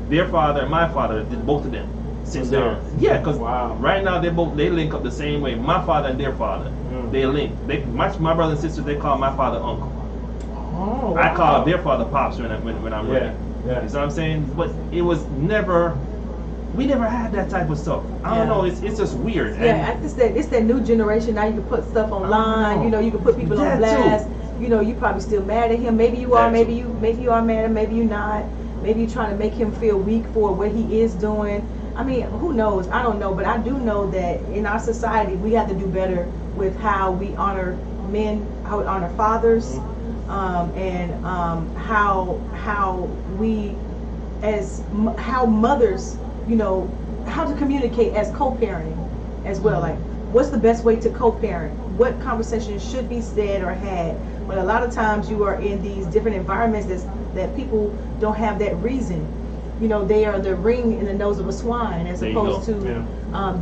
Their father and my father, both of them, sit down. Yeah, because right now they link up the same way. My father and their father, they link. My brother and sister, they call my father uncle. Oh, I call their father pops when I'm ready. Yeah. You know what I'm saying? But it was never. We never had that type of stuff. I don't know. It's just weird. Yeah, it's that new generation. Now you can put stuff online. You know, you can put people on blast. You know, you probably still mad at him. Maybe you are. Maybe you are mad, and maybe you're not. Maybe you're trying to make him feel weak for what he is doing. I mean, who knows? I don't know, but I do know that in our society we have to do better with how we honor men, how we honor fathers, and how we how mothers. You know, how to communicate as co-parenting as well. Like, what's the best way to co-parent? What conversations should be said or had? But a lot of times you are in these different environments that people don't have that reason. You know, they are the ring in the nose of a swine as opposed to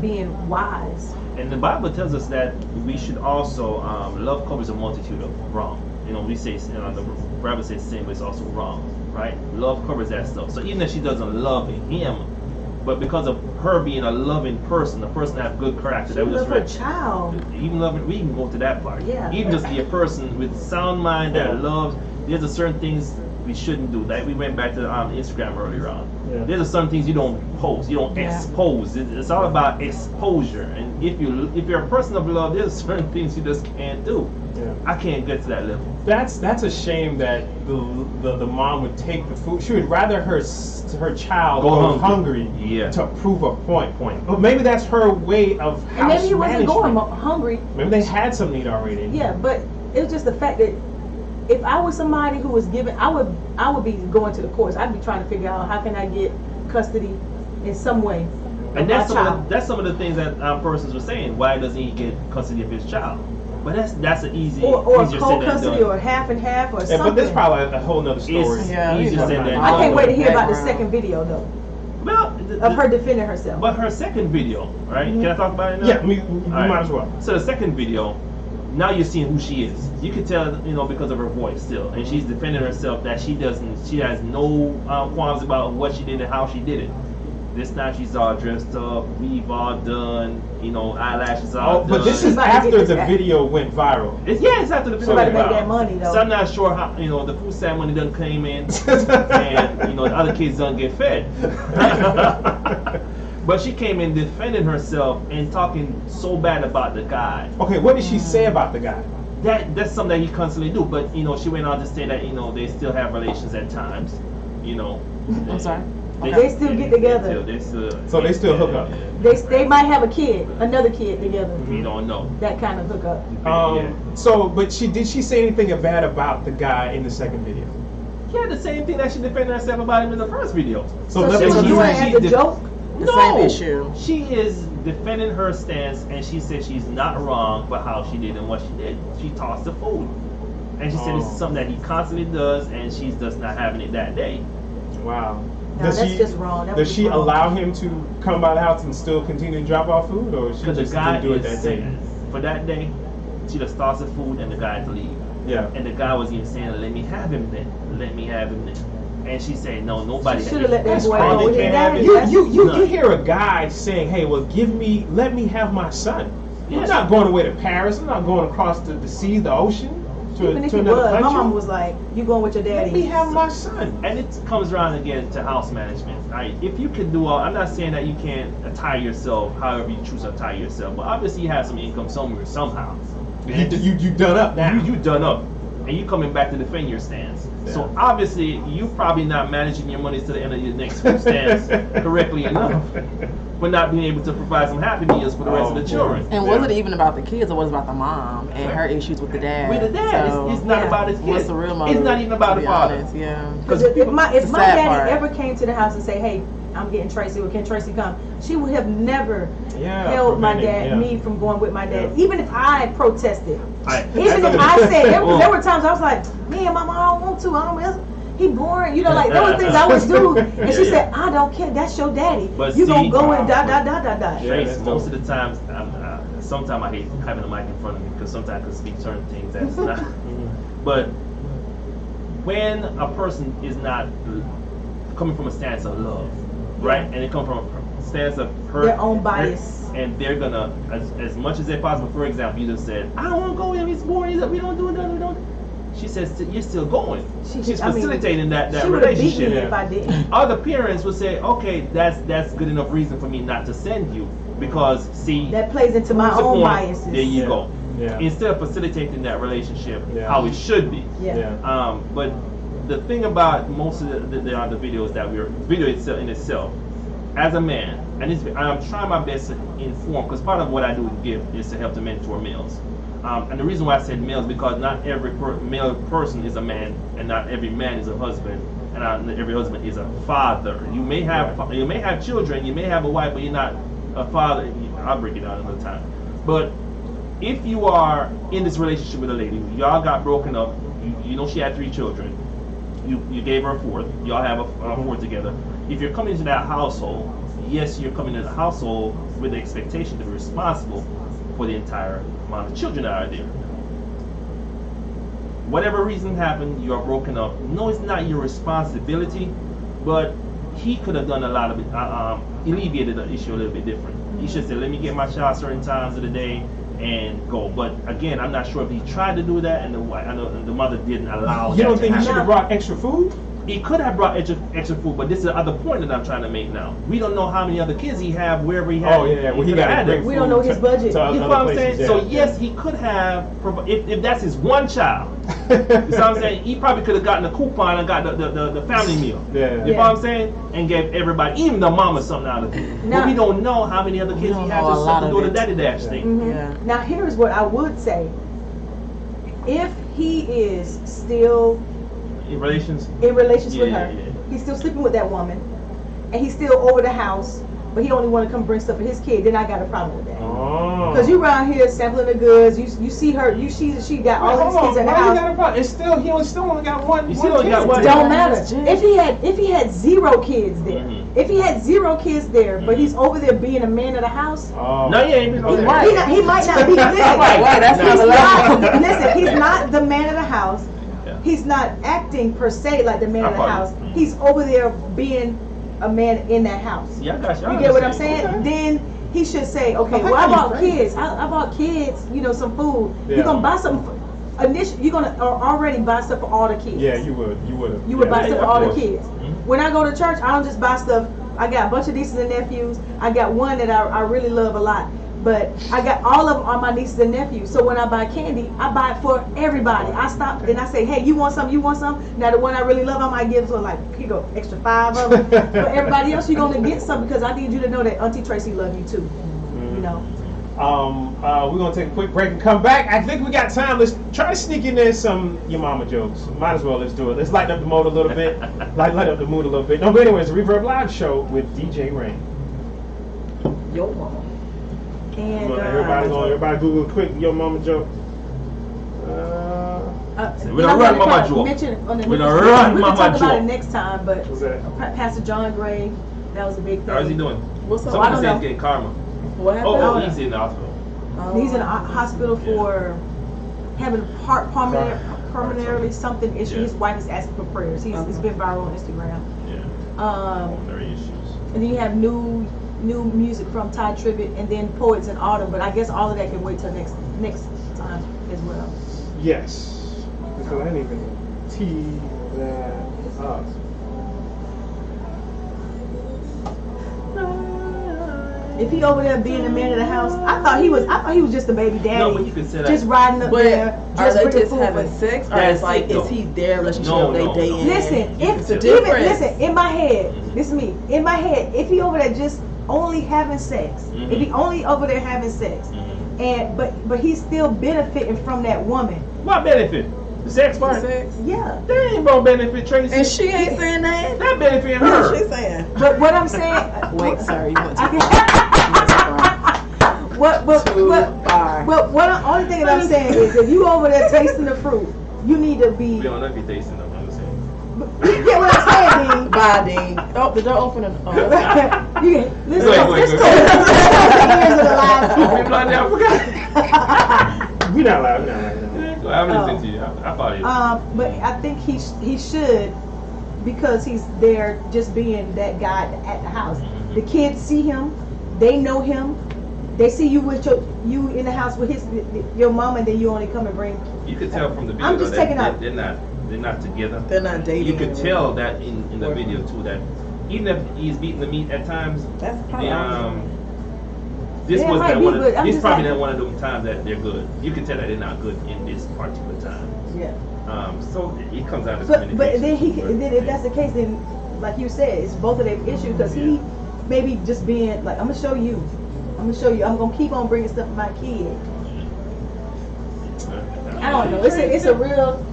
being wise. And the Bible tells us that we should also love covers a multitude of wrong. You know, we say, the Bible says sin, but it's also wrong, right? Love covers that stuff. So even if she doesn't love him, but because of her being a loving person, a person that has good character, She love her child. Even loving, we can go to that part. Yeah. Even just be a person with sound mind that loves. There's a certain things we shouldn't do. Like we went back to Instagram earlier on. Yeah. There's a certain things you don't post, you don't expose. It's all about exposure. And if you're a person of love, there's certain things you just can't do. Yeah. I can't get to that level. That's a shame that the mom would take the food. She would rather her child go hungry to prove a point. But maybe that's her way of house And maybe he wasn't management. going hungry. Maybe they had some meat already. Yeah, but it was just the fact that if I was somebody who was given, I would be going to the courts. I'd be trying to figure out how can I get custody in some way. And that's some of the things that persons were saying. Why doesn't he get custody of his child? But that's an easy or easier said than co-custody done. or half and half or Yeah, something. but there's probably a whole nother story. It's Yeah, easier said than I can't done. wait to hear about the Background. second video though Well, of her defending herself. But her second video, right? Can I talk about it now? Yeah, we All right. might as well. So the second video, now you're seeing who she is. You can tell, because of her voice still, and she's defending herself that she has no qualms about what she did and how she did it. This time she's all dressed up, weave all done, eyelashes all done. But this is Somebody after get the this video went viral. It's after the video. Somebody went make viral. that money though. So I'm not sure how, the food stamp money done came in, and the other kids don't get fed. But she came in defending herself and talking so bad about the guy. Okay, what did she say about the guy? That's something that he constantly do. But she went on to say that they still have relations at times. I'm sorry. They still get together. So they still hook up. They might have another kid together. We don't know. That kind of hookup. But did she say anything bad about the guy in the second video? Yeah, the same thing that she defended herself about him in the first video. So let she me was see. doing it as a joke. The same issue. She is defending her stance, and she said she's not wrong for how she did and what she did. She tossed the food, and she said this is something that he constantly does, and she's just not having it that day. Wow. No, Does that's she just wrong. That does was she wrong. allow him to come by the house and still continue to drop off food, or she Because the just guy didn't do it is that sick. day? For that day, she just starts the food and the guy to leave. Yeah. And the guy was even saying, let me have him then. Let me have him then. And she said, no, nobody. She should've let that That's boy crazy. go with his Man. daddy. You hear a guy saying, "Hey, well, let me have my son." Yes. I'm not going away to Paris. I'm not going across the sea, the ocean, to, Even if to he another was, country. my mom was like, "You going with your daddy?" Let me have my son. And it comes around again to house management. Right? If you can do all, I'm not saying that you can't attire yourself however you choose to attire yourself, but obviously you have some income somewhere, somehow. You done up now. You done up, and you coming back to defend your stance. Yeah. So obviously you probably not managing your money to the end of your next food stance correctly enough, for not being able to provide some happy meals for the rest of the children. And was it even about the kids, or was it about the mom and her issues with the dad? With the dad, So, it's not about his kids. what's the real motive? It's not even about to the be father. honest, yeah. Because Because if my it's the sad daddy part. ever came to the house and say, "Hey, I'm getting Tracy," or "Can Tracy come?" she would have never Yeah, held my prevented, dad yeah. me from going with my dad, Yeah. even if I protested. Right. Even if I said there Well, were times I was like, "Man, mama, I don't want to. I don't. He boring." You know, like there were things I would do, and she Yeah, said, "I don't care. That's your daddy. But You see, gonna go and da da da da da." Yeah, Trace, that's most dope. of the times, sometimes I hate having the mic in front of me because sometimes I can speak certain things that's not. But when a person is not coming from a stance of love, right, and they come from a stance of hurt, Their own bias. and they're gonna, as much as they're possible. For example, you just said, "I don't want to go with him. He's boring. We don't do nothing. We don't." She says, "You're still going." She's I mean, facilitating that She would have beat relationship. me if I didn't. Other parents would say, okay, that's good enough reason for me not to send you because see That plays into my proves the own point. biases. There you Yeah. go. Yeah. Instead of facilitating that relationship Yeah. how it should be. Yeah. But the thing about most of the other videos that video itself in itself, as a man, and I'm trying my best to inform because part of what I do with GIFT is to help to mentor males. And the reason why I said males because not every male person is a man, and not every man is a husband, and not every husband is a father. You may have children, you may have a wife, but you're not a father. I'll break it down another time. But if you are in this relationship with a lady, y'all got broken up. You know she had 3 children. You gave her a 4th. Y'all have a 4th together. If you're coming into that household, yes, you're coming into the household with the expectation to be responsible for the entire amount of children that are there. Whatever reason happened, you are broken up. No, it's not your responsibility, but he could have done a lot of it, alleviated the issue a little bit different. He should say, let me get my child certain times of the day and go. But again, I'm not sure if he tried to do that and the mother didn't allow You that don't to think he happen. should have brought extra food? He could have brought extra food, but this is the other point that I'm trying to make now. We don't know how many other kids he have wherever he had. Oh yeah, well he could have got had to them. bring We food don't know his to- budget. to You other know what I'm places, saying? yeah, So yeah. yes, he could have. If that's his one child, you know what I'm saying? He probably could have gotten a coupon and got the family meal. Yeah. You know what I'm saying? And gave everybody, even the mama, something out of it. Now- But we don't know how many other kids don't he has know a to lot something to of do the it. daddy dash Yeah. thing. Mhm. Yeah. Now here's what I would say. If he is still In relations, in relationship with Yeah, her, yeah. he's still sleeping with that woman, and he's still over the house, but he only want to come bring stuff for his kid, then I got a problem with that. Oh. Because you around here sampling the goods, you see her, she got all Hold these kids on, in the why you house. got a problem? It's still he still only got one. You still one only got kid. one. Don't matter. Just- If he had 0 kids there, Mhm. if he had 0 kids there, but he's over there being a man of the house, Oh. no, he ain't been Okay. okay. he might not be. Listen, Wait, that's he's not not, listen, he's not the man of the house. Yeah. He's not acting per se like the man I of the follow you. house. He's over there being a man in that house. Yeah, I got you. You get what I'm saying? Okay. Then he should say, okay, I well, I think bought he's kids. I bought kids, some food. Yeah. You're gonna buy some. Initially, you're gonna already buy stuff for all the kids. Yeah, you would. You would have. You would buy Yeah, stuff for of all the course. kids. Mhm. When I go to church, I don't just buy stuff. I got a bunch of nieces and nephews. I got one that I really love a lot. But I got all of them are my nieces and nephews. So when I buy candy, I buy it for everybody. I stop and I say, hey, you want some? You want some? Now the one I really love, I might give to like, here you go, extra 5 of them. But everybody else, you're gonna get some because I need you to know that Auntie Tracy love you too. You know. We're gonna take a quick break and come back. I think we got time. Let's try to sneak in there some your mama jokes. Might as well. Let's do it. Let's lighten up the mood a little bit. light up the mood a little bit. No, but anyways, the Reverb Live Show with DJ Rain. Yo mama. And Everybody Google quick your mama joke. We don't run Mama Joe. We don't run we can Mama talk about it Joe. next time, but What's that? Pastor John Gray, that was a big thing. How's he doing? What's up? So I Someone don't said know. he's getting karma. What happened? Oh, he's in the hospital. He's in a hospital for having heart pulmonary something issue. Yeah. His wife is asking for prayers. It's been viral on Instagram. Yeah. Pulmonary issues. And then you have new music from Ty Tribbett, and then Poets in Autumn. But I guess all of that can wait till next time as well. Yes. Because I didn't even tee that up. If he over there being the man of the house, I thought he was just a baby daddy. No, but you could say that. Just riding up But there, are just they bringing just food having for- sex, or Alright, it's like, no. is he their relationship? No, they no, dating? no. Listen, It's a if difference. listen, in my head, this is me. In my head, if he over there just only having sex, if he only over there having sex, and but he's still benefiting from that woman. What benefit? The sex part? Sex. Yeah. That ain't no benefit, Tracy. And she ain't saying that. That benefit What her. is she saying? But what I'm saying. Wait, sorry, you went too What far. only thing that I'm saying is if you over there tasting the fruit, you need to be. We don't know if you're tasting them, I'm just saying. You get what I'm saying, Dean? Bye, Dean. Oh, the door open. Oh, You get, listen, Wait. listen to the ears of the live people. People out there, I forgot. We not loud. We not loud. I'm listening to you. I follow you. But I think he should, because he's there just being that guy at the house. The kids see him, they know him, they see you with you in the house with your mom, and then you only come and bring. You could tell from the video I'm just that taking out. they're not together. they're not dating. You could tell that in the video too, that even if he's beating the meat at times, That's probably. this Yeah, it was might that be one. good. I'm This just probably like- that one of them times that they're good. You can tell that they're not good in this particular time. Yeah. So it comes out as But communication. then if that's the case, then like you said, it's both of their issues, because he maybe just being like, I'm gonna show you. I'm gonna keep on bringing stuff to my kid. I don't know. It's a real.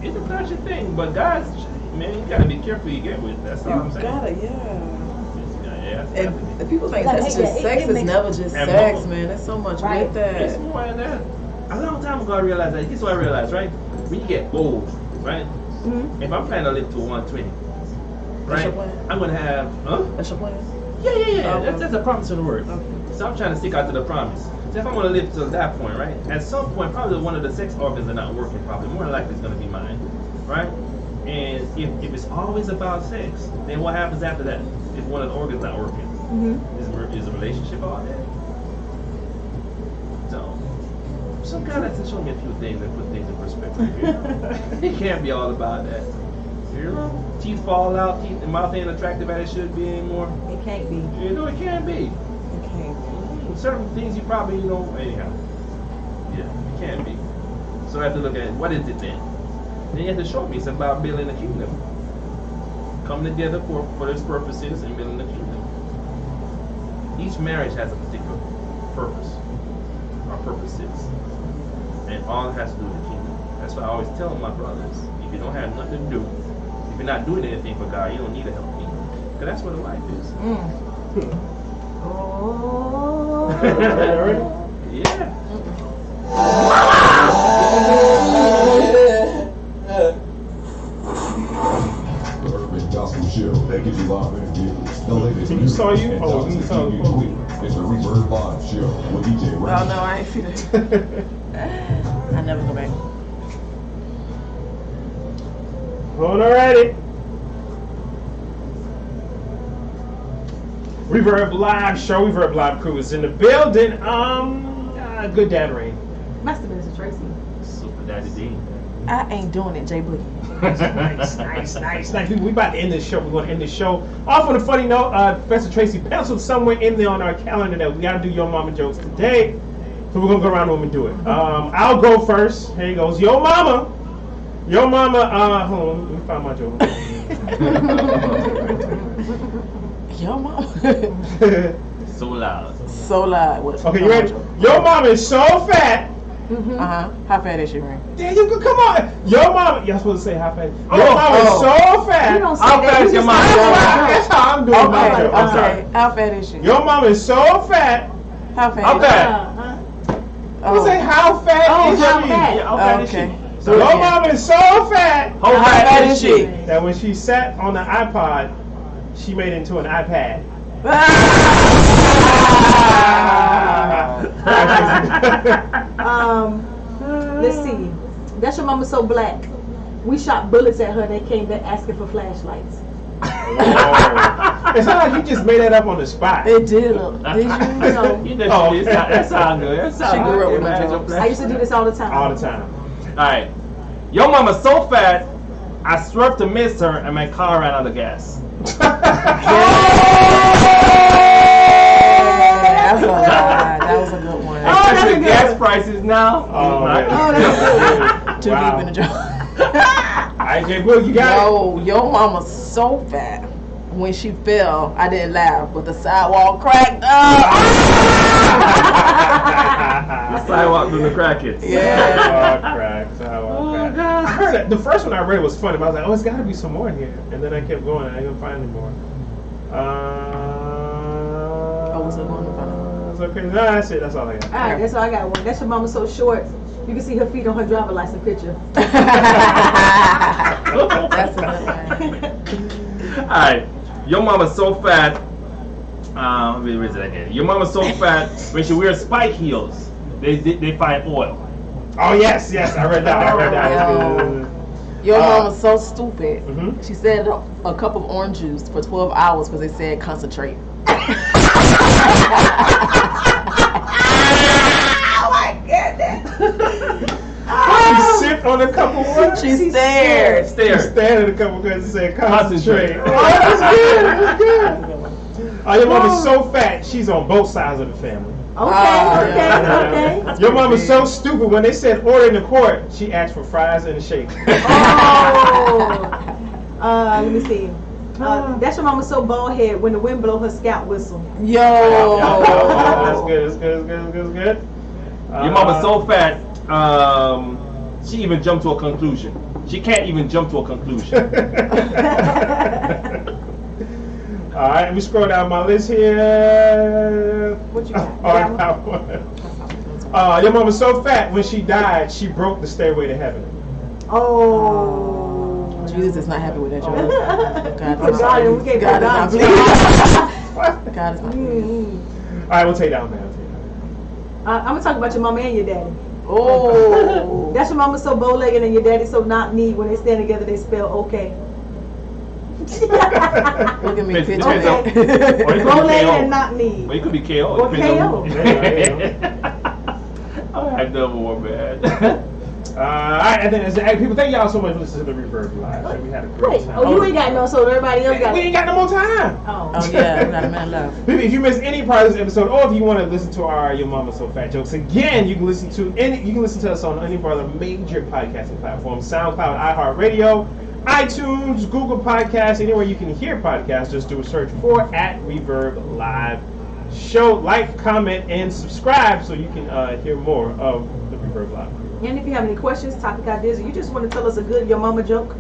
It's a touchy thing, but guys, man, you gotta be careful who you get with. That's all I'm saying. Yeah. And people think Like, that's yeah, just it sex. It's makes- never just And sex, more. man. There's so much Right. with It's that. more than that. A long time ago, I realized that. This is what I realized, right? When you get old, right? Mhm. If I'm planning to live to 120, That's your right? plan? I'm gonna have, That's your plan. Yeah. Okay. That's a promise of the word. Okay. So I'm trying to stick out to the promise. So if I'm gonna live to that point, right? At some point, probably one of the sex organs are not working properly. More than likely, it's gonna be mine, right? And if it's always about sex, then what happens after that? If one of the organs not working, is a relationship all dead? So, some guy has to show me a few things and put things in perspective. You know? It can't be all about that. You know, teeth fall out, the mouth ain't attractive as it should be anymore. It can't be. You know, it can't be. Okay. Certain things you probably, anyhow. Yeah, it can be. So I have to look at what is it then? Then you have to show me it's about building a kingdom. Come together for its purposes and building a kingdom. Each marriage has a particular purpose or purposes. And all it has to do with the kingdom. That's why I always tell my brothers, if you don't have nothing to do, if you're not doing anything for God, you don't need to help me. Because that's what a wife is. Oh. Yeah. The Urban Gospel Show that gives you live interviews. The latest He news saw you? and Oh, topics he that saw keep you. you moving. It's the Reverb Live Show with DJ Ray. Oh no, I ain't see that. I never go back. Alrighty. Reverb Live show. Reverb Live crew is in the building. Good Dad Rain. Must have been Mr. Tracy. Super Daddy D. I ain't doing it, Jay Boogie. nice. We about to end this show. We're going to end this show off on a funny note. Professor Tracy penciled somewhere in there on our calendar that we got to do Yo Mama jokes today. So we're going to go around the room and do it. I'll go first. Here he goes. Yo Mama, hold on. Let me find my joke. Yo, mom. So loud. So loud. What? Okay, you ready? Yo Mama is so fat. How fat is she, Ray? Damn, you come on. Yo Mama. You're supposed to say how fat. Yo Oh, Mama is so fat. You don't say How that. fat You is your just mama? say That's how I'm doing my joke. I'm sorry. Okay. How fat is she? Your mom is so fat. How fat? How is she? fat? You say how fat Oh, is how she? fat? Yeah, how fat is Okay. she? So your mama is so fat How fat is she? that when she sat on the iPod, she made it into an iPad. Let's see. That's your mama so black. We shot bullets at her. They came back asking for flashlights. Whoa. It sounds like you just made that up on the spot. It did. Did you? No. You know, Oh. that sound good. That sound She grew up good. with no jokes. I used to do this all the time. All the time. Alright. Your mama's so fat, I swerved to miss her and my car ran out of gas. That's a lie. That was a good one. that's a Especially good gas one. prices now. Oh, man. that's Too Wow. deep in the joke. Alright, J. Will, you got Yo, your mama's so fat. When she fell, I didn't laugh, but the sidewalk cracked up. The sidewalk doing the crackheads. Yeah. crack. I heard it. The first one I read was funny, but I was like, oh, it's got to be some more in here. And then I kept going, and I couldn't find any more. what's up on the phone? It's okay. No, that's it. That's all I got. All right, that's all I got. One. That's your mama so short. You can see her feet on her driver license picture. That's a good one. Alright. Your mama's so fat. Let me read it again. Your mama's so fat when she wears spike heels, they find oil. Oh, yes, I read that. I read that. Yo. Your mama's so stupid. Mhm. She said a cup of orange juice for 12 hours because they said concentrate. Oh my goodness. She sipped on a cup of water. She stared. She stared at a couple because it said concentrate. Concentrate. Oh, that's good. That's good. Oh, your mama's so fat, she's on both sides of the family. Okay. Your mama's so stupid. When they said order in the court, she asked for fries and a shake. Oh. Let me see. That's your mama so bald head when the wind blow her scalp whistle. Yo. That's good. That's good. Your mama's so fat, she even jumped to a conclusion. She can't even jump to a conclusion. All right, let me scroll down my list here. What you got? Oh, I got one. Your mama's so fat, when she died, she broke the stairway to heaven. Oh. Jesus is not happy with that joke. We God, put God in, we can't put God is not God pleased. in. God is not pleased. Mm-hmm. All right, we'll take that one, man. I'm gonna talk about your mama and your daddy. Oh. That's your mama so bow-legged and your daddy so not me. When they stand together, they spell okay. Look at me, Depends picture. on- or it could be Bow-legged KO. and not me. Or it could be KO. Or Depends KO. on- All right, number one, man. All right, and then hey, people, thank y'all so much for listening to the Reverb Live. We had a great Wait, time. oh, you ain't got no, so everybody else got We ain't got no more time. Oh. Oh yeah, we got a man left. If you missed any part of this episode, or if you want to listen to our Your Mama So Fat jokes again, you can listen to us on any of our major podcasting platforms: SoundCloud, iHeartRadio, iTunes, Google Podcasts, anywhere you can hear podcasts. Just do a search for @Reverb Live Show. Like, comment, and subscribe so you can hear more of the Reverb Live. And if you have any questions, topic ideas, or you just want to tell us a good your mama joke,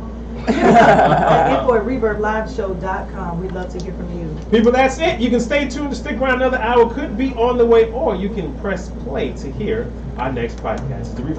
info@reverbliveshow.com. We'd love to hear from you. People, that's it. You can stay tuned to stick around. Another hour could be on the way, or you can press play to hear our next podcast. It's the Reverb